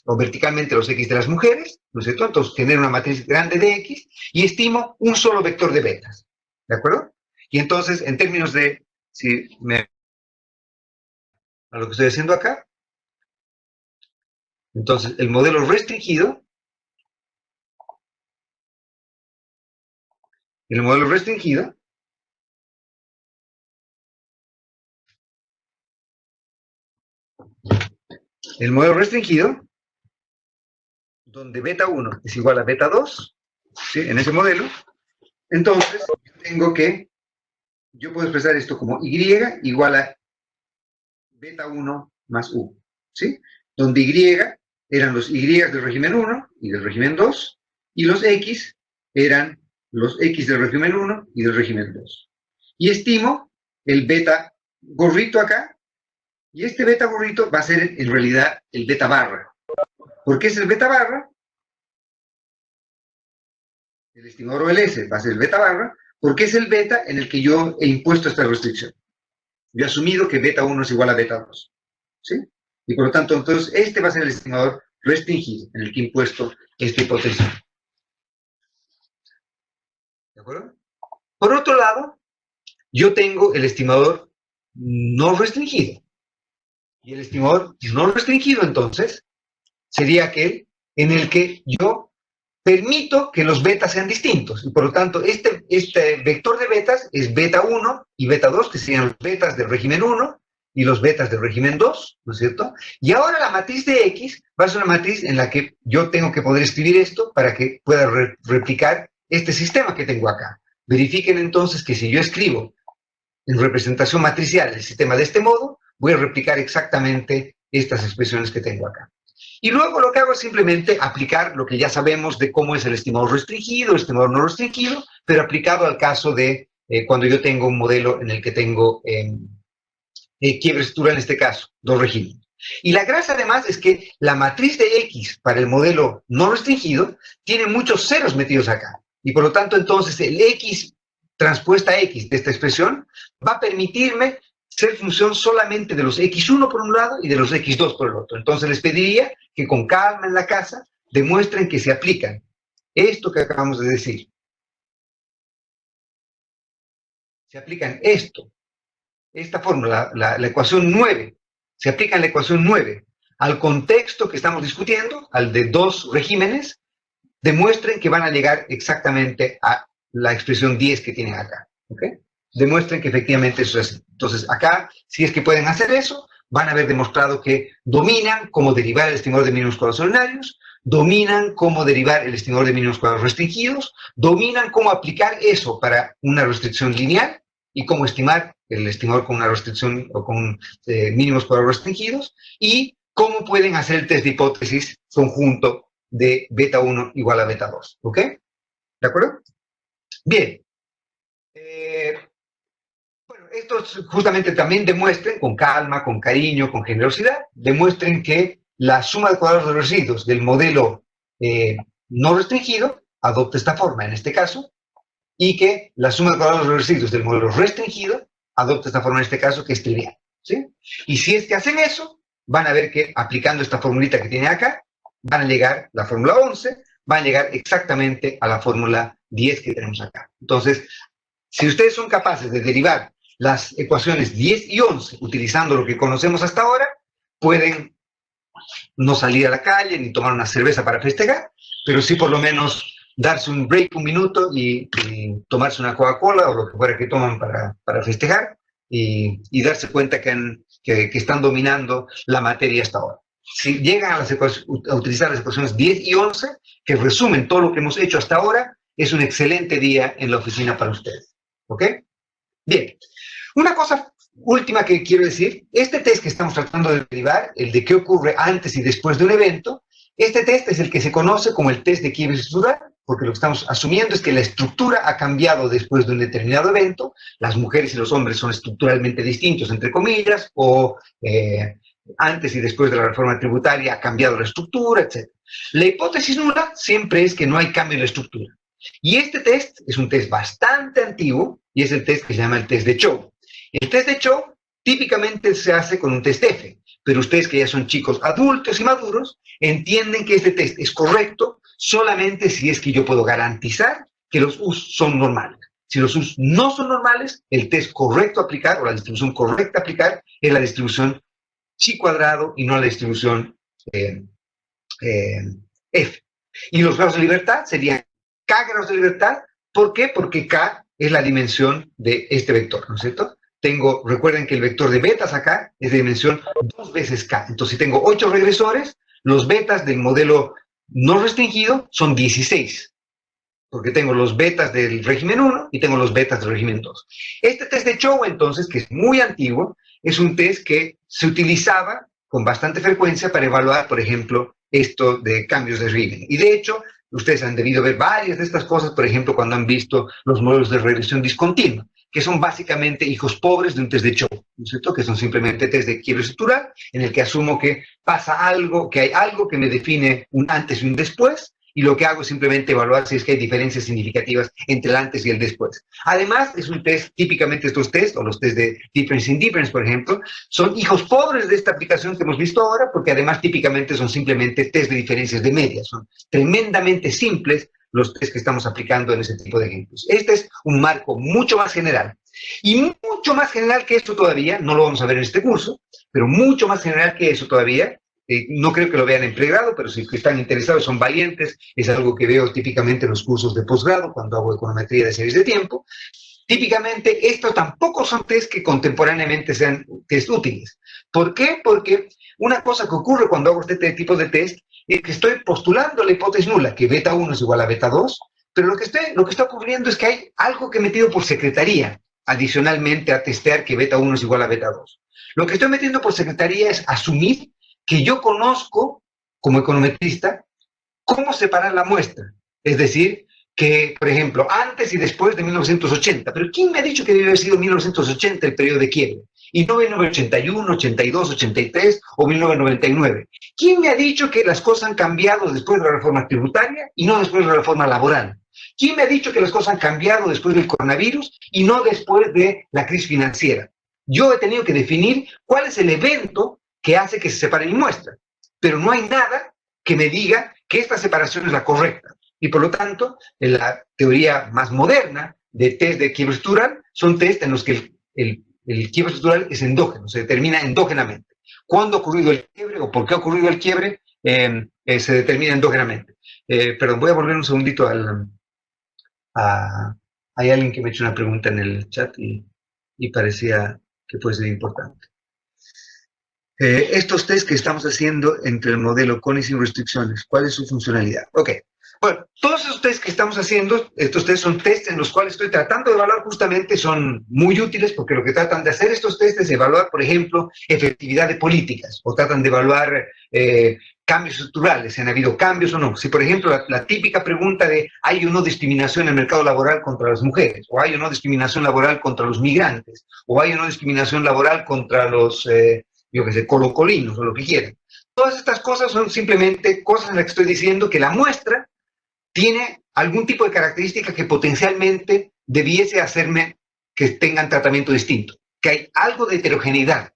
o verticalmente los X de las mujeres, ¿no es cierto? Entonces, tener una matriz grande de X y estimo un solo vector de betas, ¿de acuerdo? Y entonces, en términos de, a lo que estoy haciendo acá, entonces, el modelo restringido, el modelo restringido donde beta 1 es igual a beta 2, ¿sí? En ese modelo, entonces yo puedo expresar esto como Y igual a beta 1 más U, ¿sí? Donde Y eran los Y del régimen 1 y del régimen 2, y los X eran los X del régimen 1 y del régimen 2. Y estimo el beta gorrito acá, y este beta gorrito va a ser en realidad el beta barra. ¿Por qué es el beta barra? El estimador OLS va a ser el beta barra, porque es el beta en el que yo he impuesto esta restricción. Yo he asumido que beta 1 es igual a beta 2. ¿Sí? Y por lo tanto, entonces, este va a ser el estimador restringido en el que he impuesto esta hipótesis. ¿De acuerdo? Por otro lado, yo tengo el estimador no restringido. Y el estimador no restringido, entonces, sería aquel en el que yo permito que los betas sean distintos. Y por lo tanto, este vector de betas es beta 1 y beta 2, que serían los betas del régimen 1 y los betas del régimen 2, ¿no es cierto? Y ahora la matriz de X va a ser una matriz en la que yo tengo que poder escribir esto para que pueda replicar este sistema que tengo acá. Verifiquen entonces que si yo escribo en representación matricial el sistema de este modo, voy a replicar exactamente estas expresiones que tengo acá. Y luego lo que hago es simplemente aplicar lo que ya sabemos de cómo es el estimador restringido, el estimador no restringido, pero aplicado al caso de cuando yo tengo un modelo en el que tengo quiebre estructural, en este caso, dos regímenes. Y la gracia además es que la matriz de X para el modelo no restringido tiene muchos ceros metidos acá. Y por lo tanto, entonces, el X transpuesta a X de esta expresión va a permitirme ser función solamente de los X1 por un lado y de los X2 por el otro. Entonces les pediría que con calma en la casa demuestren que se aplican esto que acabamos de decir. Se aplican esto, esta fórmula, la ecuación 9, se aplica en la ecuación 9 al contexto que estamos discutiendo, al de dos regímenes, demuestren que van a llegar exactamente a la expresión 10 que tienen acá. ¿Ok? Demuestren que efectivamente eso es así. Entonces, acá, si es que pueden hacer eso, van a haber demostrado que dominan cómo derivar el estimador de mínimos cuadrados ordinarios, dominan cómo derivar el estimador de mínimos cuadrados restringidos, dominan cómo aplicar eso para una restricción lineal y cómo estimar el estimador con una restricción o con mínimos cuadrados restringidos, y cómo pueden hacer el test de hipótesis conjunto de beta 1 igual a beta 2. ¿Ok? ¿De acuerdo? Bien. Bueno, estos justamente también demuestren, con calma, con cariño, con generosidad, demuestren que la suma de cuadrados de los residuos del modelo no restringido adopta esta forma en este caso, y que la suma de cuadrados de los residuos del modelo restringido adopta esta forma en este caso, que es trivial. ¿Sí? Y si es que hacen eso, van a ver que aplicando esta formulita que tiene acá, van a llegar, la fórmula 11, van a llegar exactamente a la fórmula 10 que tenemos acá. Entonces, si ustedes son capaces de derivar las ecuaciones 10 y 11 utilizando lo que conocemos hasta ahora, pueden no salir a la calle ni tomar una cerveza para festejar, pero sí por lo menos darse un break, un minuto, y tomarse una Coca-Cola o lo que fuera que toman para festejar, y darse cuenta que están dominando la materia hasta ahora. Si llegan a utilizar las ecuaciones 10 y 11, que resumen todo lo que hemos hecho hasta ahora, es un excelente día en la oficina para ustedes. ¿Ok? Bien. Una cosa última que quiero decir, este test que estamos tratando de derivar, el de qué ocurre antes y después de un evento, este test es el que se conoce como el test de quiebre estructural, porque lo que estamos asumiendo es que la estructura ha cambiado después de un determinado evento, las mujeres y los hombres son estructuralmente distintos, entre comillas, o antes y después de la reforma tributaria ha cambiado la estructura, etc. La hipótesis nula siempre es que no hay cambio en la estructura. Y este test es un test bastante antiguo, y es el test que se llama el test de Chow. El test de Chow típicamente se hace con un test F, pero ustedes que ya son chicos adultos y maduros, entienden que este test es correcto solamente si es que yo puedo garantizar que los U's son normales. Si los U's no son normales, el test correcto a aplicar, o la distribución correcta a aplicar, es la distribución chi cuadrado y no la distribución F. Y los grados de libertad serían K grados de libertad. ¿Por qué? Porque K es la dimensión de este vector, ¿no es cierto? Recuerden que el vector de betas acá es de dimensión 2 veces K. Entonces, si tengo 8 regresores, los betas del modelo no restringido son 16, porque tengo los betas del régimen 1 y tengo los betas del régimen 2. Este test de Chow, entonces, que es muy antiguo, es un test que se utilizaba con bastante frecuencia para evaluar, por ejemplo, esto de cambios de régimen. Y de hecho, ustedes han debido ver varias de estas cosas, por ejemplo, cuando han visto los modelos de regresión discontinua, que son básicamente hijos pobres de un test de Chow, ¿no es cierto? Que son simplemente test de quiebre estructural, en el que asumo que pasa algo, que hay algo que me define un antes y un después, y lo que hago es simplemente evaluar si es que hay diferencias significativas entre el antes y el después. Además, es un test, típicamente estos test, o los test de difference indifference, por ejemplo, son hijos pobres de esta aplicación que hemos visto ahora, porque además típicamente son simplemente test de diferencias de media, son tremendamente simples los test que estamos aplicando en ese tipo de ejemplos. Este es un marco mucho más general, y mucho más general que esto todavía, no lo vamos a ver en este curso, pero mucho más general que eso todavía. No creo que lo vean en pregrado, pero si están interesados, son valientes, es algo que veo típicamente en los cursos de posgrado, cuando hago econometría de series de tiempo. Típicamente, estos tampoco son test que contemporáneamente sean test útiles. ¿Por qué? Porque una cosa que ocurre cuando hago este tipo de test es que estoy postulando la hipótesis nula, que beta 1 es igual a beta 2, pero lo que está ocurriendo es que hay algo que he metido por secretaría, adicionalmente a testear que beta 1 es igual a beta 2. Lo que estoy metiendo por secretaría es asumir que yo conozco, como econometrista, cómo separar la muestra. Es decir, que, por ejemplo, antes y después de 1980. Pero ¿quién me ha dicho que debe haber sido 1980 el periodo de quiebre? Y no 1981, 82, 83 o 1999. ¿Quién me ha dicho que las cosas han cambiado después de la reforma tributaria y no después de la reforma laboral? ¿Quién me ha dicho que las cosas han cambiado después del coronavirus y no después de la crisis financiera? Yo he tenido que definir cuál es el evento que hace que se separe mi muestra. Pero no hay nada que me diga que esta separación es la correcta. Y por lo tanto, en la teoría más moderna de test de quiebre estructural, son test en los que el quiebre estructural es endógeno, se determina endógenamente. ¿Cuándo ha ocurrido el quiebre o por qué ha ocurrido el quiebre? Se determina endógenamente. Perdón, voy a volver un segundito hay alguien que me ha hecho una pregunta en el chat y parecía que puede ser importante. Estos test que estamos haciendo entre el modelo con y sin restricciones, ¿cuál es su funcionalidad? Ok, bueno, todos esos test que estamos haciendo, estos test son test en los cuales estoy tratando de evaluar justamente, son muy útiles porque lo que tratan de hacer estos test es evaluar, por ejemplo, efectividad de políticas, o tratan de evaluar cambios estructurales, si han habido cambios o no. Si, por ejemplo, la típica pregunta de ¿hay o no discriminación en el mercado laboral contra las mujeres? ¿O hay o no discriminación laboral contra los migrantes? ¿O hay o no discriminación laboral contra los yo qué sé, colocolinos o lo que quieran? Todas estas cosas son simplemente cosas en las que estoy diciendo que la muestra tiene algún tipo de característica que potencialmente debiese hacerme que tengan tratamiento distinto, que hay algo de heterogeneidad.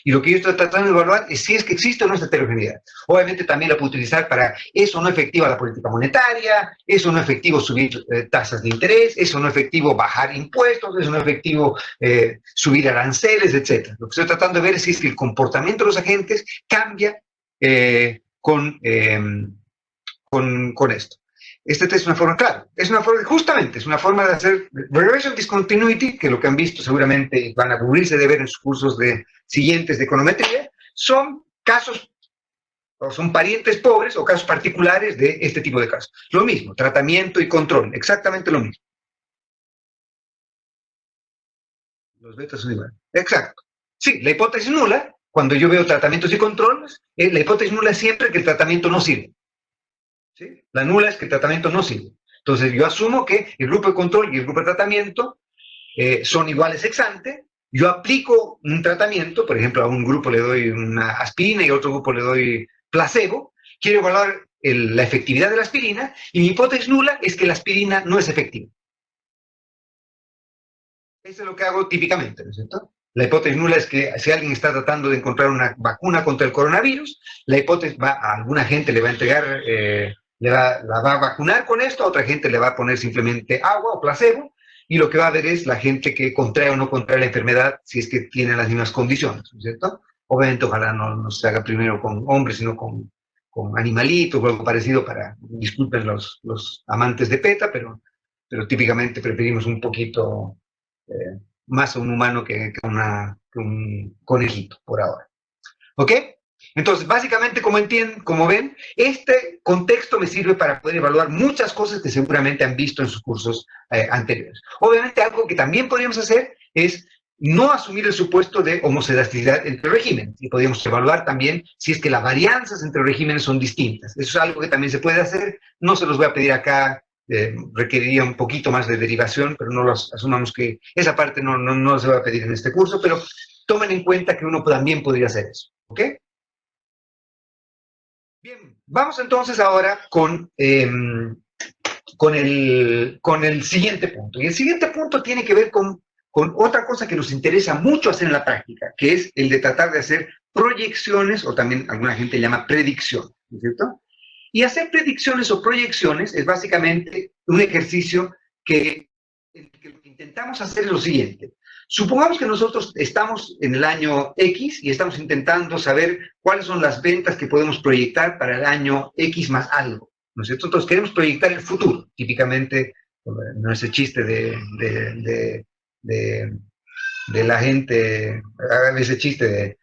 Y lo que yo estoy tratando de evaluar es si es que existe o no esta heterogeneidad. Obviamente también la puedo utilizar para eso no efectiva la política monetaria, eso no efectivo subir tasas de interés, eso no efectivo bajar impuestos, eso no efectivo subir aranceles, etc. Lo que estoy tratando de ver es si es que el comportamiento de los agentes cambia con esto. Este test es una forma, claro, es una forma, justamente, es una forma de hacer regression discontinuity, que lo que han visto seguramente van a aburrirse de ver en sus cursos siguientes de econometría, son casos, o son parientes pobres o casos particulares de este tipo de casos. Lo mismo, tratamiento y control, exactamente lo mismo. Los betas son iguales. Exacto. Sí, la hipótesis nula, cuando yo veo tratamientos y controles, la hipótesis nula es siempre que el tratamiento no sirve. ¿Sí? La nula es que el tratamiento no sirve. Entonces yo asumo que el grupo de control y el grupo de tratamiento son iguales ex ante. Yo aplico un tratamiento, por ejemplo, a un grupo le doy una aspirina y a otro grupo le doy placebo. Quiero evaluar la efectividad de la aspirina y mi hipótesis nula es que la aspirina no es efectiva. Eso es lo que hago típicamente, ¿no es cierto? La hipótesis nula es que si alguien está tratando de encontrar una vacuna contra el coronavirus, la hipótesis a alguna gente le va a entregar, la va a vacunar con esto, a otra gente le va a poner simplemente agua o placebo, y lo que va a ver es la gente que contrae o no contrae la enfermedad si es que tiene las mismas condiciones, ¿no es cierto? Obviamente ojalá no se haga primero con hombres, sino con animalitos o algo parecido disculpen los amantes de PETA, pero típicamente preferimos un poquito más a un humano que un conejito por ahora. ¿Ok? Entonces, básicamente, como ven, este contexto me sirve para poder evaluar muchas cosas que seguramente han visto en sus cursos anteriores. Obviamente, algo que también podríamos hacer es no asumir el supuesto de homoscedasticidad entre regímenes. Y podríamos evaluar también si es que las varianzas entre regímenes son distintas. Eso es algo que también se puede hacer. No se los voy a pedir acá. Requeriría un poquito más de derivación, pero no los asumamos que esa parte no se va a pedir en este curso, pero tomen en cuenta que uno también podría hacer eso. ¿Ok? Bien, vamos entonces ahora con el siguiente punto. Y el siguiente punto tiene que ver con otra cosa que nos interesa mucho hacer en la práctica, que es el de tratar de hacer proyecciones, o también alguna gente llama predicción, ¿no es cierto? Y hacer predicciones o proyecciones es básicamente un ejercicio que lo que intentamos hacer es lo siguiente. Supongamos que nosotros estamos en el año X y estamos intentando saber cuáles son las ventas que podemos proyectar para el año X más algo, ¿no es cierto? Entonces queremos proyectar el futuro, típicamente, no ese chiste de la gente, ese chiste de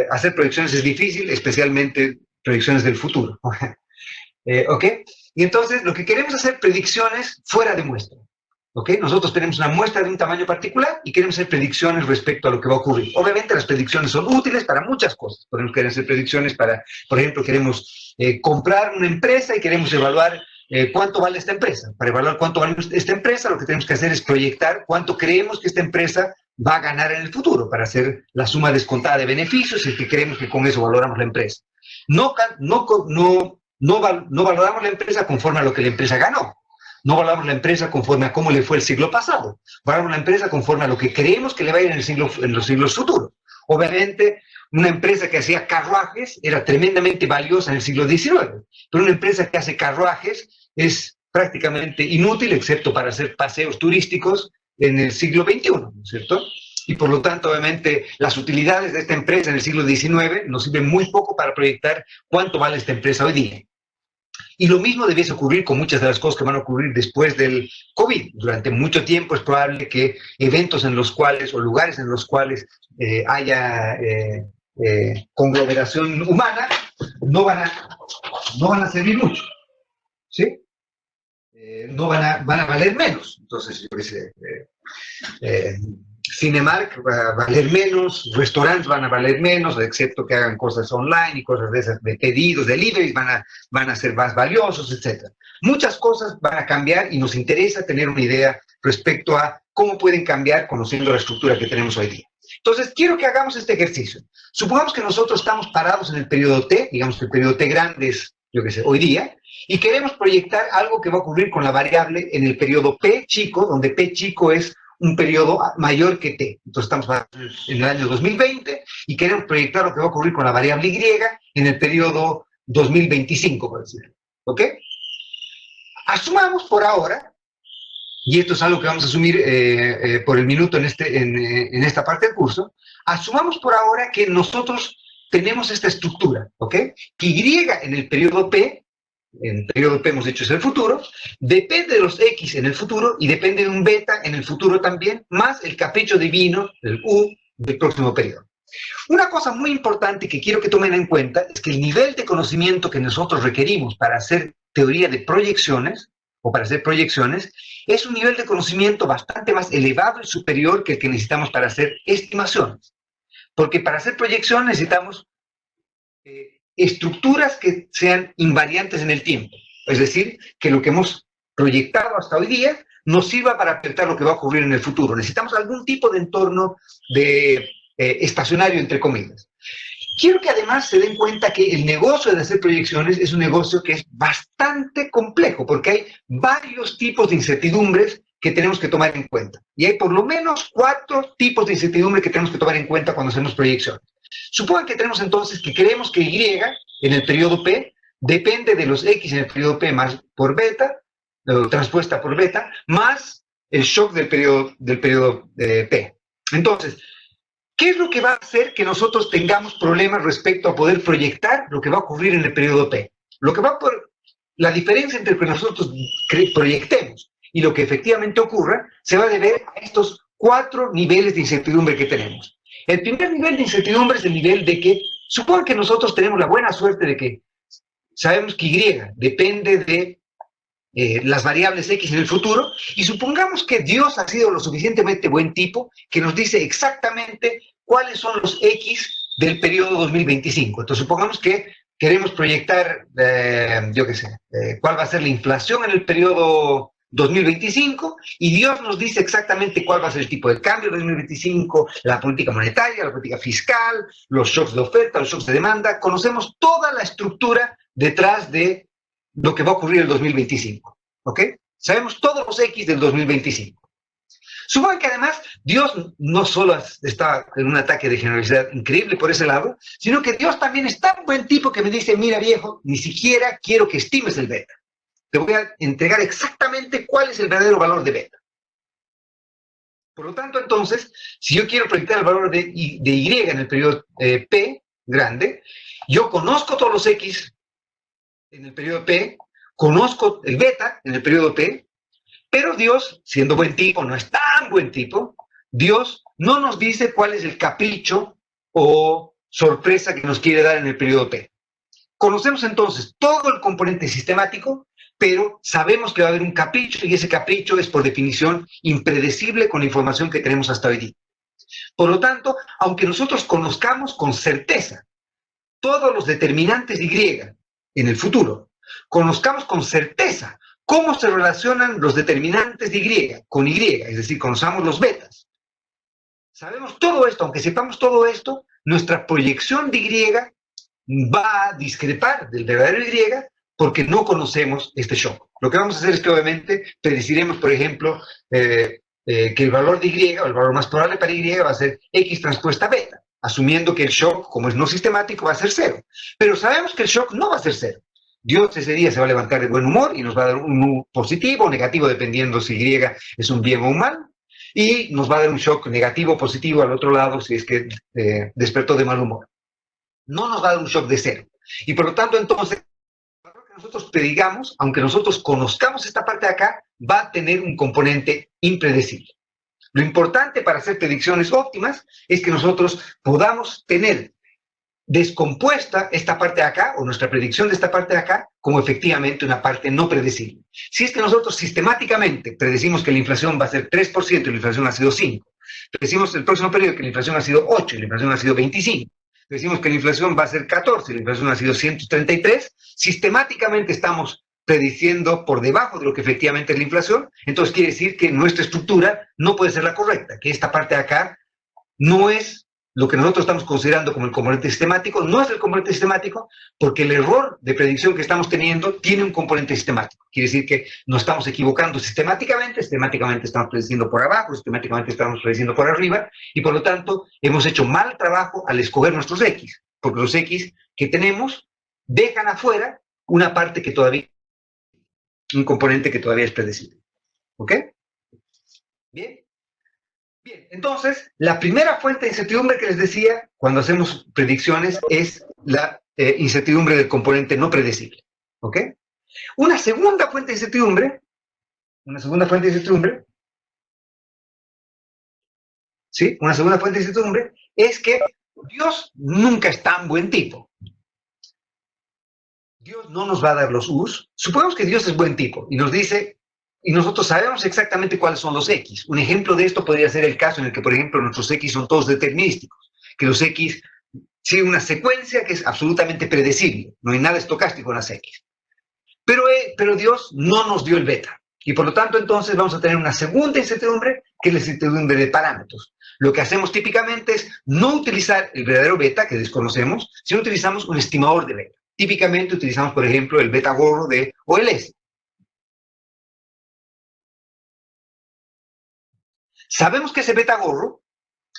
hacer proyecciones es difícil, especialmente proyecciones del futuro. ¿Ok? Y entonces lo que queremos es hacer predicciones fuera de muestra. ¿Ok? Nosotros tenemos una muestra de un tamaño particular y queremos hacer predicciones respecto a lo que va a ocurrir. Obviamente las predicciones son útiles para muchas cosas. Podemos querer hacer predicciones para, por ejemplo, queremos comprar una empresa y queremos evaluar cuánto vale esta empresa. Para evaluar cuánto vale esta empresa, lo que tenemos que hacer es proyectar cuánto creemos que esta empresa va a ganar en el futuro para hacer la suma descontada de beneficios y que creemos que con eso valoramos la empresa. No valoramos la empresa conforme a lo que la empresa ganó. No valoramos la empresa conforme a cómo le fue el siglo pasado. Valoramos la empresa conforme a lo que creemos que le va a ir en los siglos futuros. Obviamente, una empresa que hacía carruajes era tremendamente valiosa en el siglo XIX, pero una empresa que hace carruajes es prácticamente inútil, excepto para hacer paseos turísticos en el siglo XXI, ¿no es cierto? Y por lo tanto, obviamente, las utilidades de esta empresa en el siglo XIX nos sirven muy poco para proyectar cuánto vale esta empresa hoy día. Y lo mismo debiese ocurrir con muchas de las cosas que van a ocurrir después del COVID. Durante mucho tiempo es probable que eventos en los cuales, o lugares en los cuales haya conglomeración humana, no van a servir mucho, ¿sí? Van a valer menos. Entonces, yo qué sé, Cinemark va a valer menos, restaurantes van a valer menos, excepto que hagan cosas online y cosas de esas, de pedidos, deliveries, van a ser más valiosos, etc. Muchas cosas van a cambiar y nos interesa tener una idea respecto a cómo pueden cambiar conociendo la estructura que tenemos hoy día. Entonces, quiero que hagamos este ejercicio. Supongamos que nosotros estamos parados en el periodo T, digamos que el periodo T grande es, yo qué sé, hoy día, y queremos proyectar algo que va a ocurrir con la variable en el periodo P chico, donde P chico es un periodo mayor que T. Entonces estamos en el año 2020 y queremos proyectar lo que va a ocurrir con la variable Y en el periodo 2025, por decirlo. ¿Ok? Asumamos por ahora, y esto es algo que vamos a asumir por el minuto en esta parte del curso, asumamos por ahora que nosotros tenemos esta estructura, ¿ok? Que Y en el periodo P, en el periodo P hemos dicho es el futuro, depende de los X en el futuro y depende de un beta en el futuro también, más el capricho divino, el U, del próximo periodo. Una cosa muy importante que quiero que tomen en cuenta es que el nivel de conocimiento que nosotros requerimos para hacer teoría de proyecciones, o para hacer proyecciones, es un nivel de conocimiento bastante más elevado y superior que el que necesitamos para hacer estimaciones. Porque para hacer proyecciones necesitamos estructuras que sean invariantes en el tiempo. Es decir, que lo que hemos proyectado hasta hoy día nos sirva para predecir lo que va a ocurrir en el futuro. Necesitamos algún tipo de entorno estacionario, entre comillas. Quiero que además se den cuenta que el negocio de hacer proyecciones es un negocio que es bastante complejo, porque hay varios tipos de incertidumbres que tenemos que tomar en cuenta. Y hay por lo menos 4 tipos de incertidumbre que tenemos que tomar en cuenta cuando hacemos proyecciones. Supongan que tenemos entonces que creemos que Y en el periodo P depende de los X en el periodo P más por beta, transpuesta por beta, más el shock del periodo P. Entonces, ¿qué es lo que va a hacer que nosotros tengamos problemas respecto a poder proyectar lo que va a ocurrir en el periodo P? La diferencia entre lo que nosotros proyectemos y lo que efectivamente ocurra se va a deber a estos 4 niveles de incertidumbre que tenemos. El primer nivel de incertidumbre es el nivel de que, supongan que nosotros tenemos la buena suerte de que sabemos que Y depende de las variables X en el futuro, y supongamos que Dios ha sido lo suficientemente buen tipo que nos dice exactamente cuáles son los X del periodo 2025. Entonces supongamos que queremos proyectar, yo qué sé, cuál va a ser la inflación en el periodo 2025, y Dios nos dice exactamente cuál va a ser el tipo de cambio de 2025, la política monetaria, la política fiscal, los shocks de oferta, los shocks de demanda. Conocemos toda la estructura detrás de lo que va a ocurrir en el 2025. ¿Ok? Sabemos todos los X del 2025. Supongan que además Dios no solo está en un ataque de generosidad increíble por ese lado, sino que Dios también es tan buen tipo que me dice, mira viejo, ni siquiera quiero que estimes el beta. Te voy a entregar exactamente cuál es el verdadero valor de beta. Por lo tanto, entonces, si yo quiero proyectar el valor de Y en el periodo P grande, yo conozco todos los X en el periodo P, conozco el beta en el periodo P, pero Dios, siendo buen tipo, no es tan buen tipo, Dios no nos dice cuál es el capricho o sorpresa que nos quiere dar en el periodo P. Conocemos entonces todo el componente sistemático, pero sabemos que va a haber un capricho y ese capricho es por definición impredecible con la información que tenemos hasta hoy día. Por lo tanto, aunque nosotros conozcamos con certeza todos los determinantes de Y en el futuro, conozcamos con certeza cómo se relacionan los determinantes de Y con Y, es decir, conozcamos los betas. Sabemos todo esto, aunque sepamos todo esto, nuestra proyección de Y va a discrepar del verdadero Y porque no conocemos este shock. Lo que vamos a hacer es que obviamente predeciremos, por ejemplo, que el valor de Y, o el valor más probable para Y, va a ser X transpuesta beta, asumiendo que el shock, como es no sistemático, va a ser 0. Pero sabemos que el shock no va a ser 0. Dios ese día se va a levantar de buen humor y nos va a dar un U positivo o negativo, dependiendo si Y es un bien o un mal, y nos va a dar un shock negativo o positivo al otro lado si es que despertó de mal humor. No nos va a dar un shock de 0. Y por lo tanto, entonces, lo que nosotros predicamos, aunque nosotros conozcamos esta parte de acá, va a tener un componente impredecible. Lo importante para hacer predicciones óptimas es que nosotros podamos tener descompuesta esta parte de acá, o nuestra predicción de esta parte de acá, como efectivamente una parte no predecible. Si es que nosotros sistemáticamente predecimos que la inflación va a ser 3% y la inflación ha sido 5%, predecimos el próximo periodo que la inflación ha sido 8% y la inflación ha sido 25%, decimos que la inflación va a ser 14 y la inflación ha sido 133, sistemáticamente estamos prediciendo por debajo de lo que efectivamente es la inflación, entonces quiere decir que nuestra estructura no puede ser la correcta, que esta parte de acá no es lo que nosotros estamos considerando como el componente sistemático, no es el componente sistemático porque el error de predicción que estamos teniendo tiene un componente sistemático. Quiere decir que nos estamos equivocando sistemáticamente estamos prediciendo por abajo, sistemáticamente estamos prediciendo por arriba, y por lo tanto hemos hecho mal trabajo al escoger nuestros X, porque los X que tenemos dejan afuera una parte que todavía, un componente que todavía es predecible. ¿Ok? Bien. Bien, entonces, la primera fuente de incertidumbre que les decía cuando hacemos predicciones es la incertidumbre del componente no predecible. ¿Ok? Una segunda fuente de incertidumbre, ¿sí? Una segunda fuente de incertidumbre es que Dios nunca es tan buen tipo. Dios no nos va a dar los U's. Supongamos que Dios es buen tipo y nos dice, y nosotros sabemos exactamente cuáles son los X. Un ejemplo de esto podría ser el caso en el que, por ejemplo, nuestros X son todos determinísticos, que los X siguen una secuencia que es absolutamente predecible, no hay nada estocástico en las X. Pero Dios no nos dio el beta, y por lo tanto entonces vamos a tener una segunda incertidumbre, que es la incertidumbre de parámetros. Lo que hacemos típicamente es no utilizar el verdadero beta, que desconocemos, sino utilizamos un estimador de beta. Típicamente utilizamos, por ejemplo, el beta gorro de OLS. Sabemos que ese beta gorro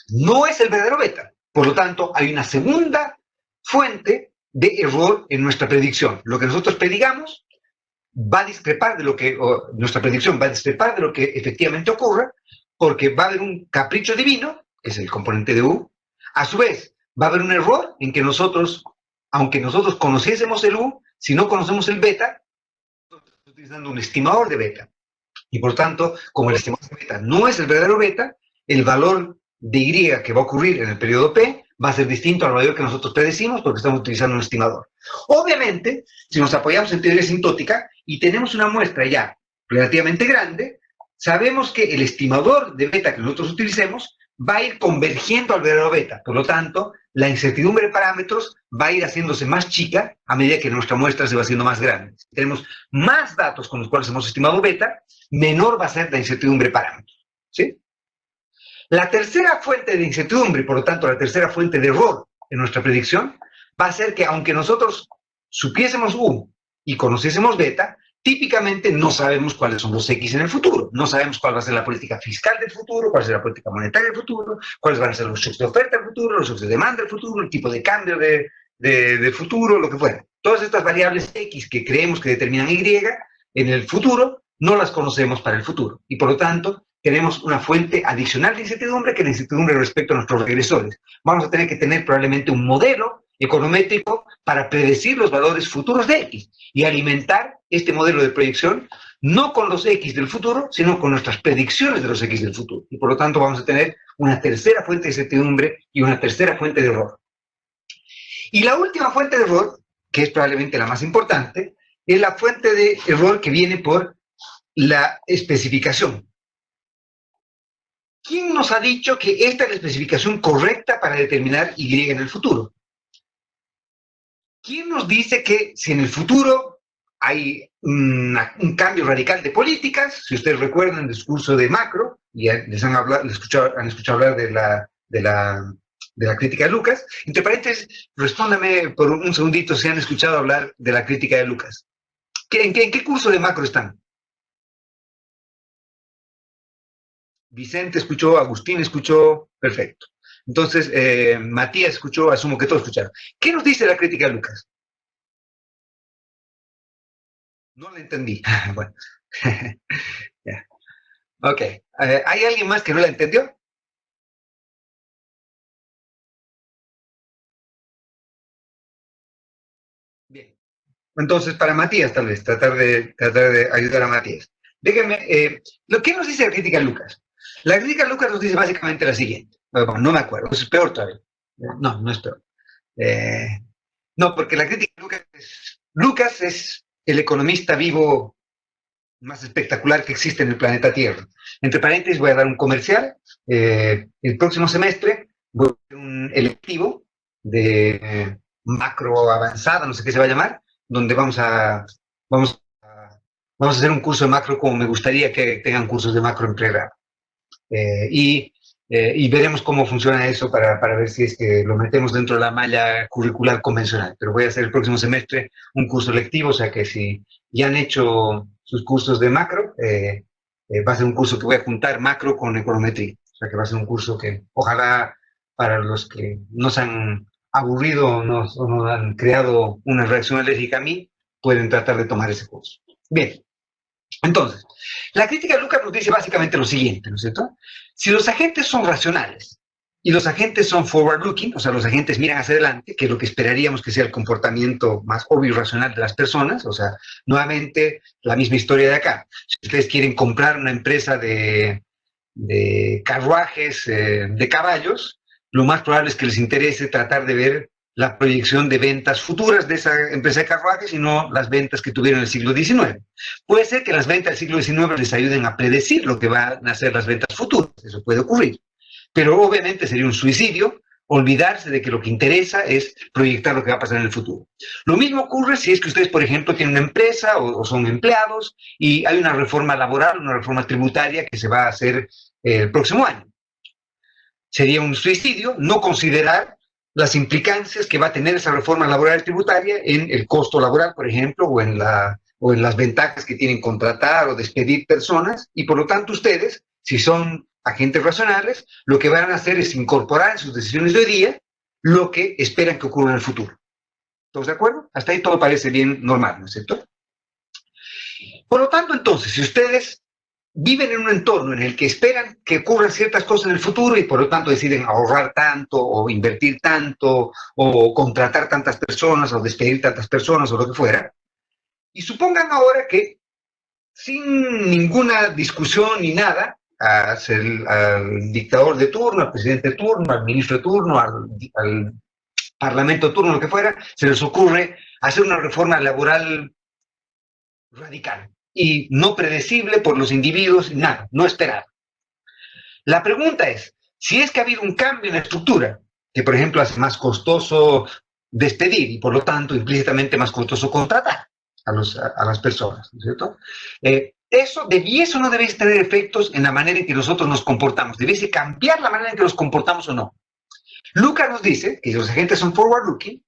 no es el verdadero beta. Por lo tanto, hay una segunda fuente de error en nuestra predicción. Lo que nosotros predicamos va a discrepar de lo que, nuestra predicción va a discrepar de lo que efectivamente ocurra, porque va a haber un capricho divino, que es el componente de U. A su vez, va a haber un error en que nosotros, aunque nosotros conociésemos el U, si no conocemos el beta, estamos utilizando un estimador de beta. Y por tanto, como el estimador de beta no es el verdadero beta, el valor de Y que va a ocurrir en el periodo P va a ser distinto al valor que nosotros predecimos porque estamos utilizando un estimador. Obviamente, si nos apoyamos en teoría asintótica y tenemos una muestra ya relativamente grande, sabemos que el estimador de beta que nosotros utilicemos va a ir convergiendo al verdadero beta. Por lo tanto, la incertidumbre de parámetros va a ir haciéndose más chica a medida que nuestra muestra se va haciendo más grande. Si tenemos más datos con los cuales hemos estimado beta, menor va a ser la incertidumbre de parámetros. ¿Sí? La tercera fuente de incertidumbre, por lo tanto, la tercera fuente de error en nuestra predicción, va a ser que aunque nosotros supiésemos U y conociésemos beta, típicamente no sabemos cuáles son los X en el futuro. No sabemos cuál va a ser la política fiscal del futuro, cuál va a ser la política monetaria del futuro, cuáles van a ser los shocks de oferta del futuro, los shocks de demanda del futuro, el tipo de cambio de futuro, lo que fuera. Todas estas variables X que creemos que determinan Y en el futuro, no las conocemos para el futuro. Y por lo tanto, tenemos una fuente adicional de incertidumbre, que es la incertidumbre respecto a nuestros regresores. Vamos a tener que tener probablemente un modelo econométrico para predecir los valores futuros de X y alimentar este modelo de proyección no con los X del futuro, sino con nuestras predicciones de los X del futuro. Y por lo tanto vamos a tener una tercera fuente de incertidumbre y una tercera fuente de error. Y la última fuente de error, que es probablemente la más importante, es la fuente de error que viene por la especificación. ¿Quién nos ha dicho que esta es la especificación correcta para determinar Y en el futuro? ¿Quién nos dice que si en el futuro hay un cambio radical de políticas? Si ustedes recuerdan el discurso de Macro, y han escuchado hablar de la crítica de Lucas. Entre paréntesis, respóndame por un segundito si han escuchado hablar de la crítica de Lucas. ¿En qué curso de Macro están? Vicente escuchó, Agustín escuchó, perfecto. Entonces, Matías escuchó, asumo que todos escucharon. ¿Qué nos dice la crítica de Lucas? No la entendí. Bueno. Yeah. Ok. ¿Hay alguien más que no la entendió? Bien. Entonces, para Matías, tal vez, tratar de ayudar a Matías. Déjenme, ¿lo que nos dice la crítica de Lucas? La crítica de Lucas nos dice básicamente la siguiente. Bueno, no me acuerdo, es peor todavía. No, no es peor. No, porque la crítica de Lucas es el economista vivo más espectacular que existe en el planeta Tierra. Entre paréntesis, voy a dar un comercial. El próximo semestre voy a hacer un electivo de macro avanzada, no sé qué se va a llamar, donde vamos a hacer un curso de macro como me gustaría que tengan cursos de macro en pregrado. Y veremos cómo funciona eso para ver si es que lo metemos dentro de la malla curricular convencional. Pero voy a hacer el próximo semestre un curso lectivo, o sea que si ya han hecho sus cursos de macro, va a ser un curso que voy a juntar macro con econometría. O sea que va a ser un curso que ojalá para los que no se han aburrido o no han creado una reacción alérgica a mí, pueden tratar de tomar ese curso. Bien. Entonces, la crítica de Lucas nos dice básicamente lo siguiente, ¿no es cierto? Si los agentes son racionales y los agentes son forward-looking, o sea, los agentes miran hacia adelante, que es lo que esperaríamos que sea el comportamiento más obvio y racional de las personas, o sea, nuevamente la misma historia de acá. Si ustedes quieren comprar una empresa de carruajes, de caballos, lo más probable es que les interese tratar de ver la proyección de ventas futuras de esa empresa de carruajes y no las ventas que tuvieron en el siglo XIX. Puede ser que las ventas del siglo XIX les ayuden a predecir lo que van a ser las ventas futuras, eso puede ocurrir. Pero obviamente sería un suicidio olvidarse de que lo que interesa es proyectar lo que va a pasar en el futuro. Lo mismo ocurre si es que ustedes, por ejemplo, tienen una empresa o son empleados y hay una reforma laboral, una reforma tributaria que se va a hacer el próximo año. Sería un suicidio no considerar las implicancias que va a tener esa reforma laboral tributaria en el costo laboral, por ejemplo, o en las ventajas que tienen contratar o despedir personas, y por lo tanto ustedes, si son agentes racionales, lo que van a hacer es incorporar en sus decisiones de hoy día lo que esperan que ocurra en el futuro. ¿Todos de acuerdo? Hasta ahí todo parece bien normal, ¿no es cierto? Por lo tanto, entonces, si ustedes viven en un entorno en el que esperan que ocurran ciertas cosas en el futuro y por lo tanto deciden ahorrar tanto o invertir tanto o contratar tantas personas o despedir tantas personas o lo que fuera, y supongan ahora que sin ninguna discusión ni nada, al dictador de turno, al presidente de turno, al ministro de turno, al parlamento de turno, lo que fuera, se les ocurre hacer una reforma laboral radical y no predecible por los individuos, nada, no esperado. La pregunta es, si es que ha habido un cambio en la estructura, que por ejemplo hace más costoso despedir y por lo tanto implícitamente más costoso contratar a las personas, ¿no es cierto? Eso debiese o no debiese tener efectos en la manera en que nosotros nos comportamos, debiese cambiar la manera en que nos comportamos o no. Lucas nos dice que los agentes son forward-looking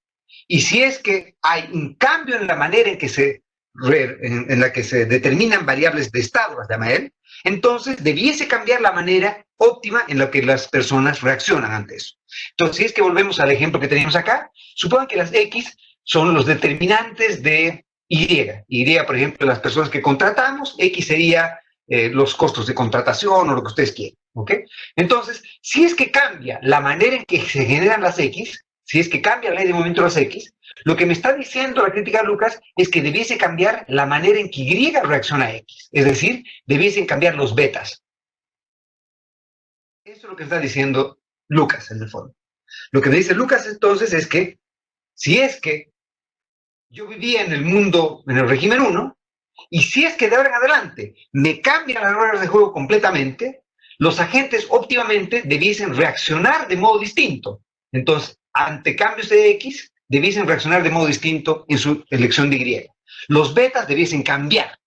Y si es que hay un cambio en la manera en que en la que se determinan variables de estado, las llama él, entonces debiese cambiar la manera óptima en la que las personas reaccionan ante eso. Entonces, si es que volvemos al ejemplo que teníamos acá, supongan que las X son los determinantes de Y. Y, por ejemplo, las personas que contratamos, X sería los costos de contratación o lo que ustedes quieran. ¿Ok? Entonces, si es que cambia la manera en que se generan las X, si es que cambia la ley de movimiento de las X, lo que me está diciendo la crítica de Lucas es que debiese cambiar la manera en que Y reacciona a X. Es decir, debiesen cambiar los betas. Eso es lo que está diciendo Lucas, en el fondo. Lo que me dice Lucas entonces es que si es que yo vivía en el mundo, en el régimen 1, y si es que de ahora en adelante me cambian las reglas de juego completamente, los agentes óptimamente debiesen reaccionar de modo distinto. Entonces, ante cambios de X, debiesen reaccionar de modo distinto en su elección de Y. Los betas debiesen cambiar.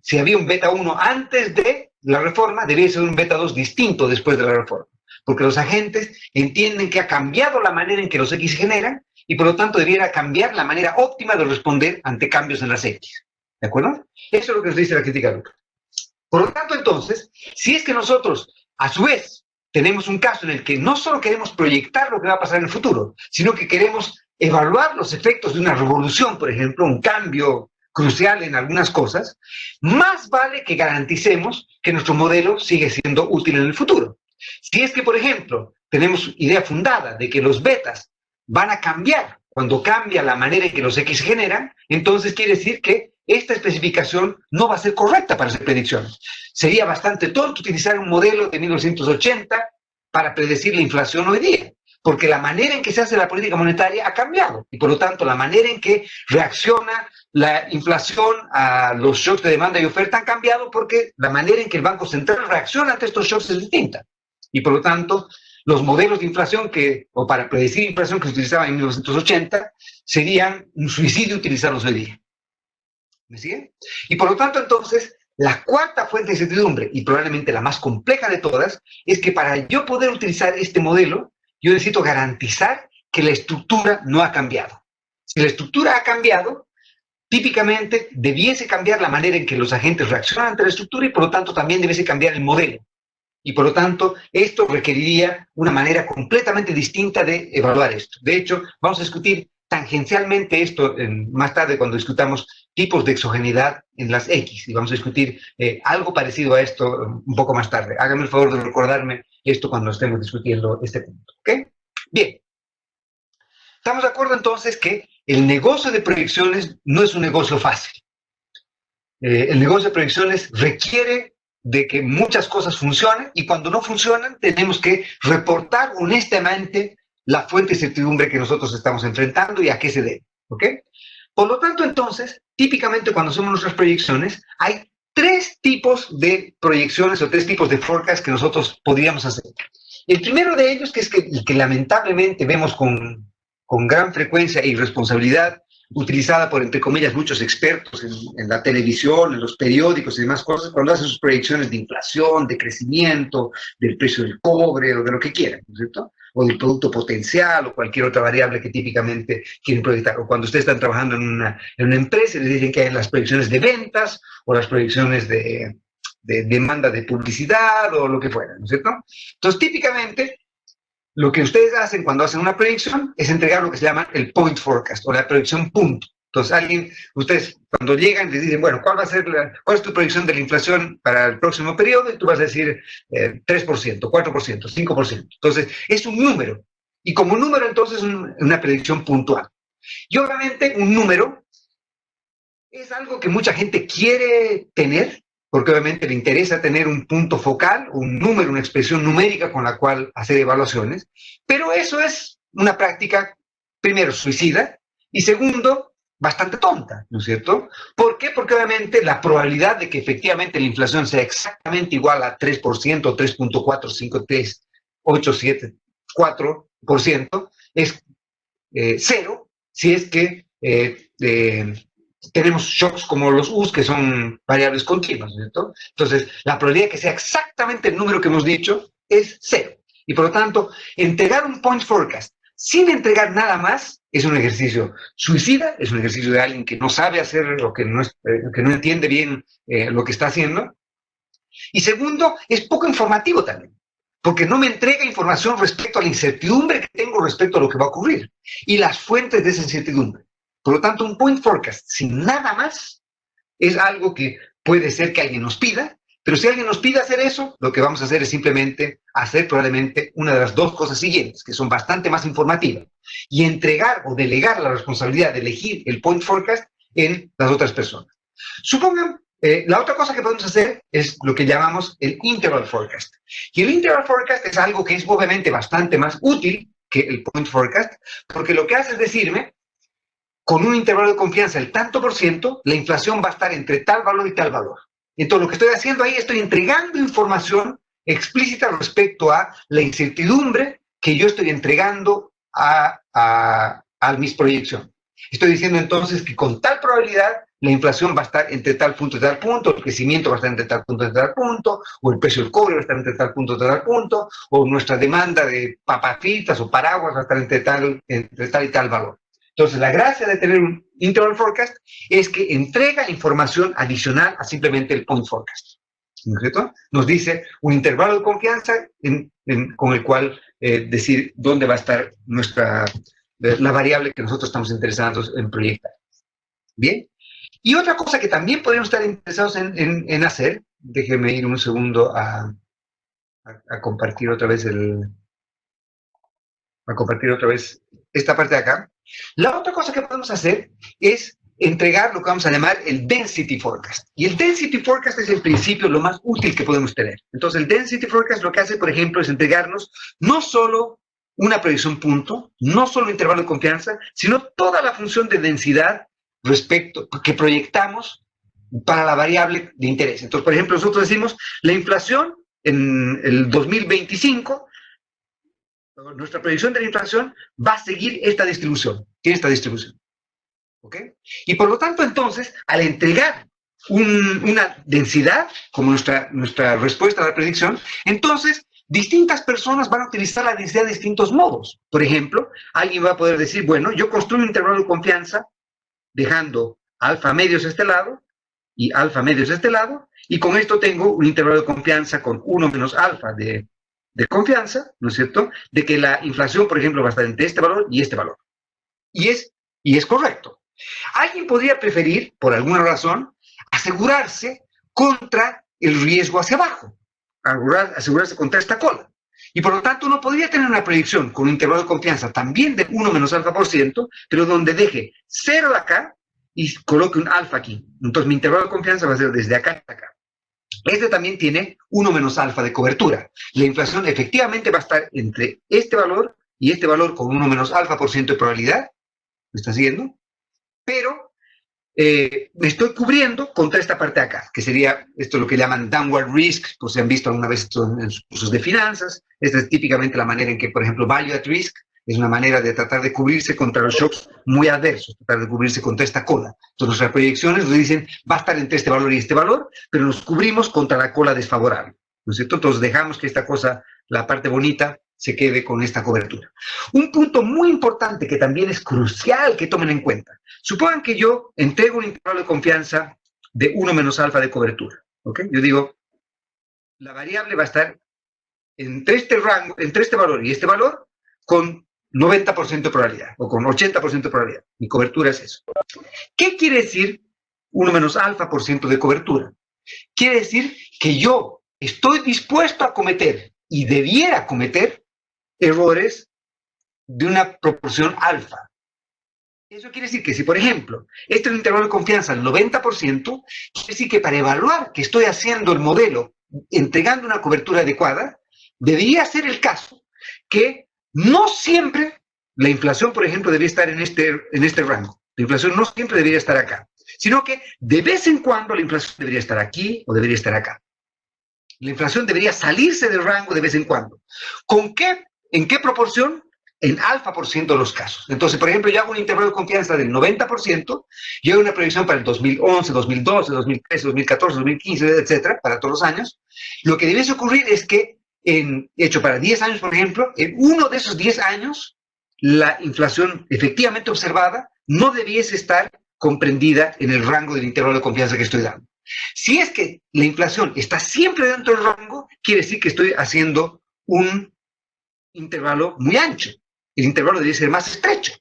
Si había un beta 1 antes de la reforma, debería ser un beta 2 distinto después de la reforma. Porque los agentes entienden que ha cambiado la manera en que los X se generan y por lo tanto debiera cambiar la manera óptima de responder ante cambios en las X. ¿De acuerdo? Eso es lo que nos dice la crítica de Lucas. Por lo tanto, entonces, si es que nosotros, a su vez, tenemos un caso en el que no solo queremos proyectar lo que va a pasar en el futuro, sino que queremos evaluar los efectos de una revolución, por ejemplo, un cambio crucial en algunas cosas, más vale que garanticemos que nuestro modelo sigue siendo útil en el futuro. Si es que, por ejemplo, tenemos idea fundada de que los betas van a cambiar cuando cambia la manera en que los X se generan, entonces quiere decir que esta especificación no va a ser correcta para hacer predicciones. Sería bastante tonto utilizar un modelo de 1980 para predecir la inflación hoy día, porque la manera en que se hace la política monetaria ha cambiado y por lo tanto la manera en que reacciona la inflación a los shocks de demanda y oferta han cambiado porque la manera en que el Banco Central reacciona ante estos shocks es distinta. Y por lo tanto, los modelos de inflación o para predecir inflación que se utilizaban en 1980 serían un suicidio utilizarlos hoy día. ¿Me sigue? Y por lo tanto, entonces, la cuarta fuente de incertidumbre, y probablemente la más compleja de todas, es que para yo poder utilizar este modelo, yo necesito garantizar que la estructura no ha cambiado. Si la estructura ha cambiado, típicamente debiese cambiar la manera en que los agentes reaccionan ante la estructura y por lo tanto también debiese cambiar el modelo. Y por lo tanto, esto requeriría una manera completamente distinta de evaluar esto. De hecho, vamos a discutir tangencialmente esto más tarde cuando discutamos tipos de exogeneidad en las X. Y vamos a discutir algo parecido a esto un poco más tarde. Háganme el favor de recordarme esto cuando estemos discutiendo este punto. ¿Ok? Bien. Estamos de acuerdo entonces que el negocio de proyecciones no es un negocio fácil. El negocio de proyecciones requiere de que muchas cosas funcionen y cuando no funcionan tenemos que reportar honestamente la fuente de incertidumbre que nosotros estamos enfrentando y a qué se debe. ¿Ok? Por lo tanto, entonces, típicamente cuando hacemos nuestras proyecciones, hay tres tipos de proyecciones o tres tipos de forecast que nosotros podríamos hacer. El primero de ellos, que es que lamentablemente vemos con gran frecuencia e irresponsabilidad, utilizada por, entre comillas, muchos expertos en la televisión, en los periódicos y demás cosas, cuando hacen sus proyecciones de inflación, de crecimiento, del precio del cobre o de lo que quieran, ¿no es cierto? O del producto potencial o cualquier otra variable que típicamente quieren proyectar. O cuando ustedes están trabajando en una empresa y les dicen que hay las proyecciones de ventas o las proyecciones de demanda de publicidad o lo que fuera, ¿no es cierto? Entonces, típicamente, lo que ustedes hacen cuando hacen una proyección es entregar lo que se llama el point forecast o la proyección punto. Entonces, ustedes cuando llegan les dicen, bueno, ¿cuál es tu proyección de la inflación para el próximo periodo? Y tú vas a decir 3%, 4%, 5%. Entonces, es un número. Y como número, entonces, es una predicción puntual. Y obviamente, un número es algo que mucha gente quiere tener, porque obviamente le interesa tener un punto focal, un número, una expresión numérica con la cual hacer evaluaciones, pero eso es una práctica, primero, suicida, y segundo, bastante tonta, ¿no es cierto? ¿Por qué? Porque obviamente la probabilidad de que efectivamente la inflación sea exactamente igual a 3%, 3.4, 5, 3, 8, 7, 4% es cero si es que tenemos shocks como los U's, que son variables continuas, ¿cierto? Entonces, la probabilidad de que sea exactamente el número que hemos dicho es cero. Y por lo tanto, entregar un point forecast sin entregar nada más, es un ejercicio suicida, es un ejercicio de alguien que no sabe hacer lo que que no entiende bien lo que está haciendo. Y segundo, es poco informativo también, porque no me entrega información respecto a la incertidumbre que tengo respecto a lo que va a ocurrir y las fuentes de esa incertidumbre. Por lo tanto, un point forecast sin nada más es algo que puede ser que alguien nos pida, pero si alguien nos pide hacer eso, lo que vamos a hacer es simplemente hacer probablemente una de las dos cosas siguientes, que son bastante más informativas, y entregar o delegar la responsabilidad de elegir el point forecast en las otras personas. Supongan, la otra cosa que podemos hacer es lo que llamamos el interval forecast. Y el interval forecast es algo que es obviamente bastante más útil que el point forecast, porque lo que hace es decirme, con un intervalo de confianza del tanto por ciento, la inflación va a estar entre tal valor y tal valor. Entonces, lo que estoy haciendo ahí, estoy entregando información explícita respecto a la incertidumbre que yo estoy entregando a mis proyecciones. Estoy diciendo entonces que con tal probabilidad la inflación va a estar entre tal punto y tal punto, el crecimiento va a estar entre tal punto y tal punto, o el precio del cobre va a estar entre tal punto y tal punto, o nuestra demanda de papas fritas o paraguas va a estar entre tal y tal valor. Entonces, la gracia de tener un interval forecast es que entrega información adicional a simplemente el point forecast. ¿No es cierto? Nos dice un intervalo de confianza con el cual decir dónde va a estar la variable que nosotros estamos interesados en proyectar. Bien. Y otra cosa que también podríamos estar interesados en hacer, déjenme ir un segundo a compartir otra vez esta parte de acá. La otra cosa que podemos hacer es entregar lo que vamos a llamar el density forecast. Y el density forecast es en principio lo más útil que podemos tener. Entonces el density forecast lo que hace, por ejemplo, es entregarnos no solo una predicción punto, no solo un intervalo de confianza, sino toda la función de densidad que proyectamos para la variable de interés. Entonces, por ejemplo, nosotros decimos la inflación en el 2025, nuestra predicción de la inflación va a seguir esta distribución, tiene esta distribución. ¿Ok? Y por lo tanto, entonces, al entregar una densidad como nuestra respuesta a la predicción, entonces distintas personas van a utilizar la densidad de distintos modos. Por ejemplo, alguien va a poder decir, bueno, yo construyo un intervalo de confianza dejando alfa medios a este lado y alfa medios a este lado, y con esto tengo un intervalo de confianza con 1 menos alfa de confianza, ¿no es cierto?, de que la inflación, por ejemplo, va a estar entre este valor y este valor. Y es correcto. Alguien podría preferir, por alguna razón, asegurarse contra el riesgo hacia abajo, asegurarse contra esta cola. Y por lo tanto uno podría tener una predicción con un intervalo de confianza también de 1 menos alfa por ciento, pero donde deje 0 de acá y coloque un alfa aquí. Entonces mi intervalo de confianza va a ser desde acá hasta acá. Este también tiene 1 menos alfa de cobertura. La inflación efectivamente va a estar entre este valor y este valor con 1 menos alfa por ciento de probabilidad. ¿Me está siguiendo? Pero me estoy cubriendo contra esta parte de acá, que sería esto lo que llaman downward risk, pues se han visto alguna vez esto en sus cursos de finanzas. Esta es típicamente la manera en que, por ejemplo, value at risk es una manera de tratar de cubrirse contra los shocks muy adversos, tratar de cubrirse contra esta cola. Entonces nuestras proyecciones nos dicen, va a estar entre este valor y este valor, pero nos cubrimos contra la cola desfavorable, ¿no es cierto? Entonces dejamos que esta cosa, la parte bonita, se quede con esta cobertura. Un punto muy importante que también es crucial que tomen en cuenta. Supongan que yo entrego un intervalo de confianza de 1 menos alfa de cobertura. ¿Ok? Yo digo, la variable va a estar entre este rango, entre este valor y este valor, con 90% de probabilidad, o con 80% de probabilidad. Mi cobertura es eso. ¿Qué quiere decir 1 menos alfa por ciento de cobertura? Quiere decir que yo estoy dispuesto a cometer, y debiera cometer, errores de una proporción alfa. Eso quiere decir que si, por ejemplo, este es un intervalo de confianza al 90%, quiere decir que para evaluar que estoy haciendo el modelo, entregando una cobertura adecuada, debería ser el caso que no siempre la inflación, por ejemplo, debería estar en este rango. La inflación no siempre debería estar acá, sino que de vez en cuando la inflación debería estar aquí o debería estar acá. La inflación debería salirse del rango de vez en cuando. ¿En qué proporción? En alfa por ciento de los casos. Entonces, por ejemplo, yo hago un intervalo de confianza del 90%, yo hago una predicción para el 2011, 2012, 2013, 2014, 2015, etcétera, para todos los años. Lo que debiese ocurrir es que, hecho para 10 años, por ejemplo, en uno de esos 10 años, la inflación efectivamente observada no debiese estar comprendida en el rango del intervalo de confianza que estoy dando. Si es que la inflación está siempre dentro del rango, quiere decir que estoy haciendo un intervalo muy ancho. El intervalo debe ser más estrecho.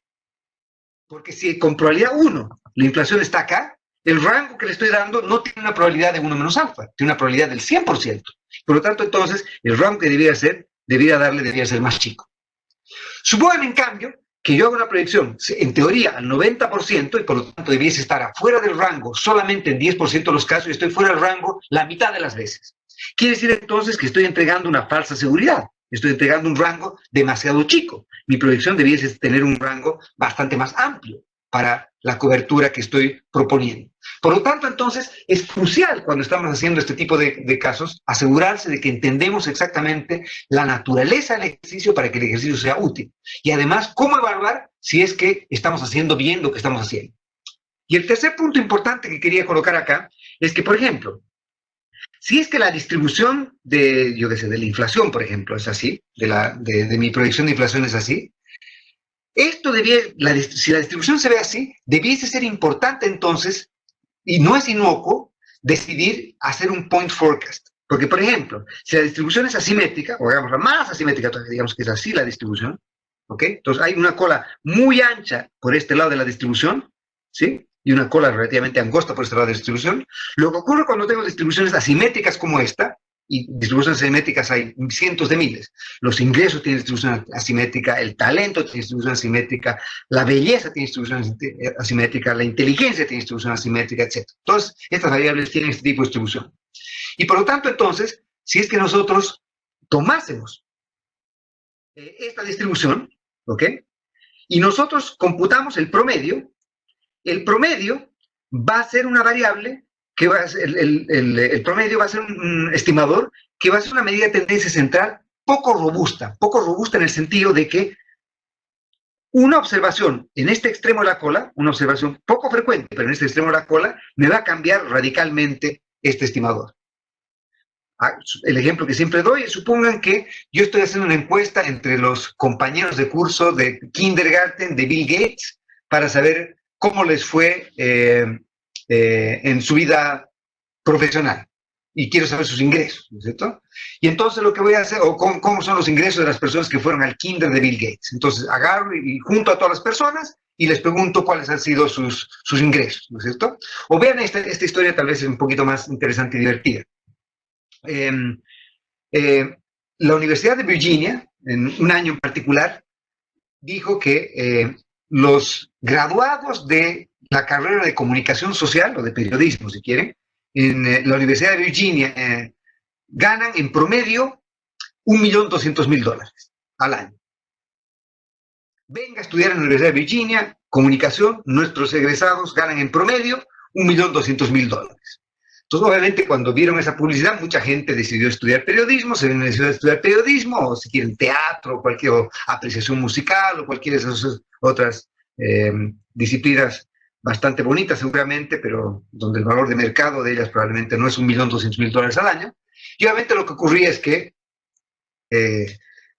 Porque si con probabilidad 1 la inflación está acá, el rango que le estoy dando no tiene una probabilidad de 1 menos alfa, tiene una probabilidad del 100%. Por lo tanto, entonces, el rango que debiera ser más chico. Supongan, en cambio, que yo hago una proyección, en teoría, al 90%, y por lo tanto debiese estar afuera del rango solamente en 10% de los casos, y estoy fuera del rango la mitad de las veces. Quiere decir entonces que estoy entregando una falsa seguridad. Estoy entregando un rango demasiado chico. Mi proyección debiese tener un rango bastante más amplio para la cobertura que estoy proponiendo. Por lo tanto, entonces, es crucial cuando estamos haciendo este tipo de casos asegurarse de que entendemos exactamente la naturaleza del ejercicio para que el ejercicio sea útil. Y además, cómo evaluar si es que estamos haciendo bien lo que estamos haciendo. Y el tercer punto importante que quería colocar acá es que, por ejemplo, si es que la distribución de, yo qué sé, de la inflación, por ejemplo, es así, de mi proyección de inflación es así, esto si la distribución se ve así, debiese ser importante entonces, y no es inocuo, decidir hacer un point forecast. Porque, por ejemplo, si la distribución es asimétrica, o digamos la más asimétrica todavía, digamos que es así la distribución, ¿ok? Entonces hay una cola muy ancha por este lado de la distribución, ¿sí? Y una cola relativamente angosta por este lado de la distribución. Lo que ocurre cuando tengo distribuciones asimétricas como esta, y distribuciones asimétricas hay cientos de miles. Los ingresos tienen distribución asimétrica, el talento tiene distribución asimétrica, la belleza tiene distribución asimétrica, la inteligencia tiene distribución asimétrica, etc. Todas estas variables tienen este tipo de distribución. Y por lo tanto, entonces, si es que nosotros tomásemos esta distribución, ¿ok? Y nosotros computamos el promedio va a ser una variable que va a ser, el promedio va a ser un estimador que va a ser una medida de tendencia central poco robusta en el sentido de que una observación en este extremo de la cola, una observación poco frecuente, pero en este extremo de la cola, me va a cambiar radicalmente este estimador. El ejemplo que siempre doy es, supongan que yo estoy haciendo una encuesta entre los compañeros de curso de kindergarten de Bill Gates para saber cómo les fue en su vida profesional. Y quiero saber sus ingresos, ¿no es cierto? Y entonces lo que voy a hacer, o cómo son los ingresos de las personas que fueron al kinder de Bill Gates. Entonces agarro y junto a todas las personas y les pregunto cuáles han sido sus ingresos, ¿no es cierto? O vean esta historia, tal vez es un poquito más interesante y divertida. La Universidad de Virginia, en un año en particular, dijo que los graduados de la carrera de comunicación social, o de periodismo, si quieren, en la Universidad de Virginia, ganan en promedio $1.200.000 al año. Venga a estudiar en la Universidad de Virginia, comunicación, nuestros egresados ganan en promedio $1.200.000. Entonces, obviamente, cuando vieron esa publicidad, mucha gente decidió estudiar periodismo, se decidió estudiar periodismo, o si quieren teatro, cualquier apreciación musical, o cualquiera de esas otras disciplinas bastante bonitas seguramente, pero donde el valor de mercado de ellas probablemente no es $1.200.000 al año. Y obviamente lo que ocurría es que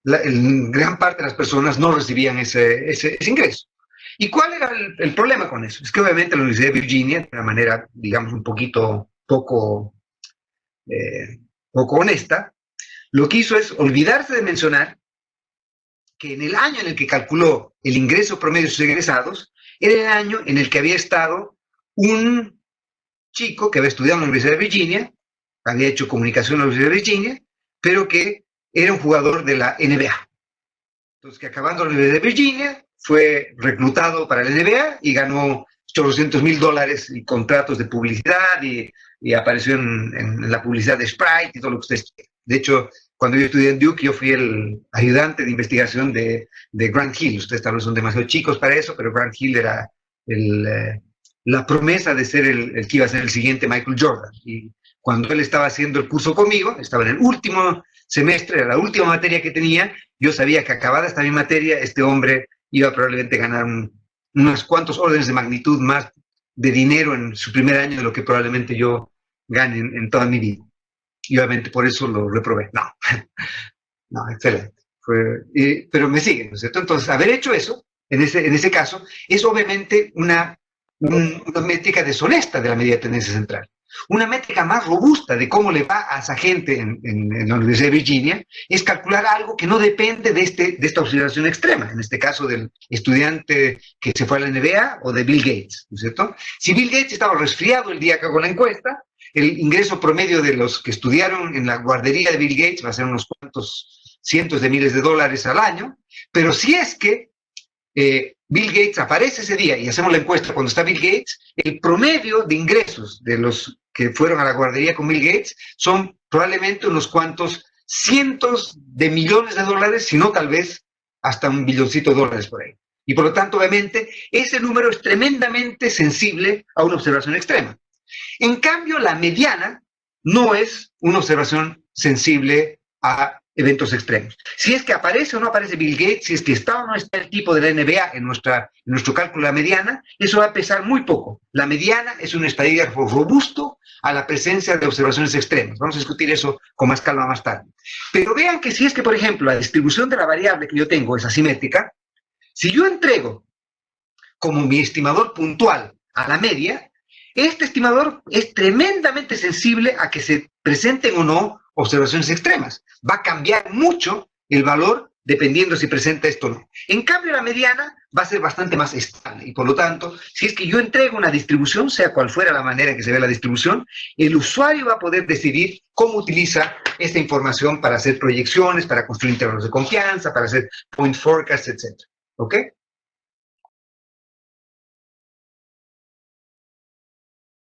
gran parte de las personas no recibían ese ingreso. ¿Y cuál era el problema con eso? Es que obviamente la Universidad de Virginia, de una manera, digamos, un poco honesta, lo que hizo es olvidarse de mencionar que en el año en el que calculó el ingreso promedio de sus egresados, era el año en el que había estado un chico que había estudiado en la Universidad de Virginia, había hecho comunicación en la Universidad de Virginia, pero que era un jugador de la NBA. Entonces, que acabando la Universidad de Virginia, fue reclutado para la NBA y ganó $800.000 y contratos de publicidad y apareció en la publicidad de Sprite y todo lo que ustedes quieren. De hecho, cuando yo estudié en Duke, yo fui el ayudante de investigación de Grant Hill. Ustedes tal vez son demasiado chicos para eso, pero Grant Hill era la promesa de ser el que iba a ser el siguiente Michael Jordan. Y cuando él estaba haciendo el curso conmigo, estaba en el último semestre, era la última materia que tenía, yo sabía que acabada esta mi materia, este hombre iba probablemente a ganar unos cuantos órdenes de magnitud más de dinero en su primer año de lo que probablemente yo gane en toda mi vida. Y obviamente por eso lo reprobé. No, excelente. Pero me siguen, ¿no es cierto? Entonces, haber hecho eso, en ese caso, es obviamente una métrica deshonesta de la medida de tendencia central. Una métrica más robusta de cómo le va a esa gente en la Universidad de Virginia es calcular algo que no depende de esta observación extrema, en este caso del estudiante que se fue a la NBA o de Bill Gates, ¿no es cierto? Si Bill Gates estaba resfriado el día que hago la encuesta, el ingreso promedio de los que estudiaron en la guardería de Bill Gates va a ser unos cuantos cientos de miles de dólares al año, pero si es que Bill Gates aparece ese día y hacemos la encuesta cuando está Bill Gates, el promedio de ingresos de los que fueron a la guardería con Bill Gates son probablemente unos cuantos cientos de millones de dólares, si no tal vez hasta un billoncito de dólares por ahí. Y por lo tanto, obviamente, ese número es tremendamente sensible a una observación extrema. En cambio, la mediana no es una observación sensible a eventos extremos. Si es que aparece o no aparece Bill Gates, si es que está o no está el tipo de la NBA en nuestro cálculo de la mediana, eso va a pesar muy poco. La mediana es un estadígrafo robusto a la presencia de observaciones extremas. Vamos a discutir eso con más calma más tarde. Pero vean que si es que, por ejemplo, la distribución de la variable que yo tengo es asimétrica, si yo entrego como mi estimador puntual a la media, este estimador es tremendamente sensible a que se presenten o no observaciones extremas. Va a cambiar mucho el valor dependiendo si presenta esto o no. En cambio, la mediana va a ser bastante más estable y por lo tanto, si es que yo entrego una distribución, sea cual fuera la manera en que se ve la distribución, el usuario va a poder decidir cómo utiliza esta información para hacer proyecciones, para construir intervalos de confianza, para hacer point forecast, etc. ¿Ok?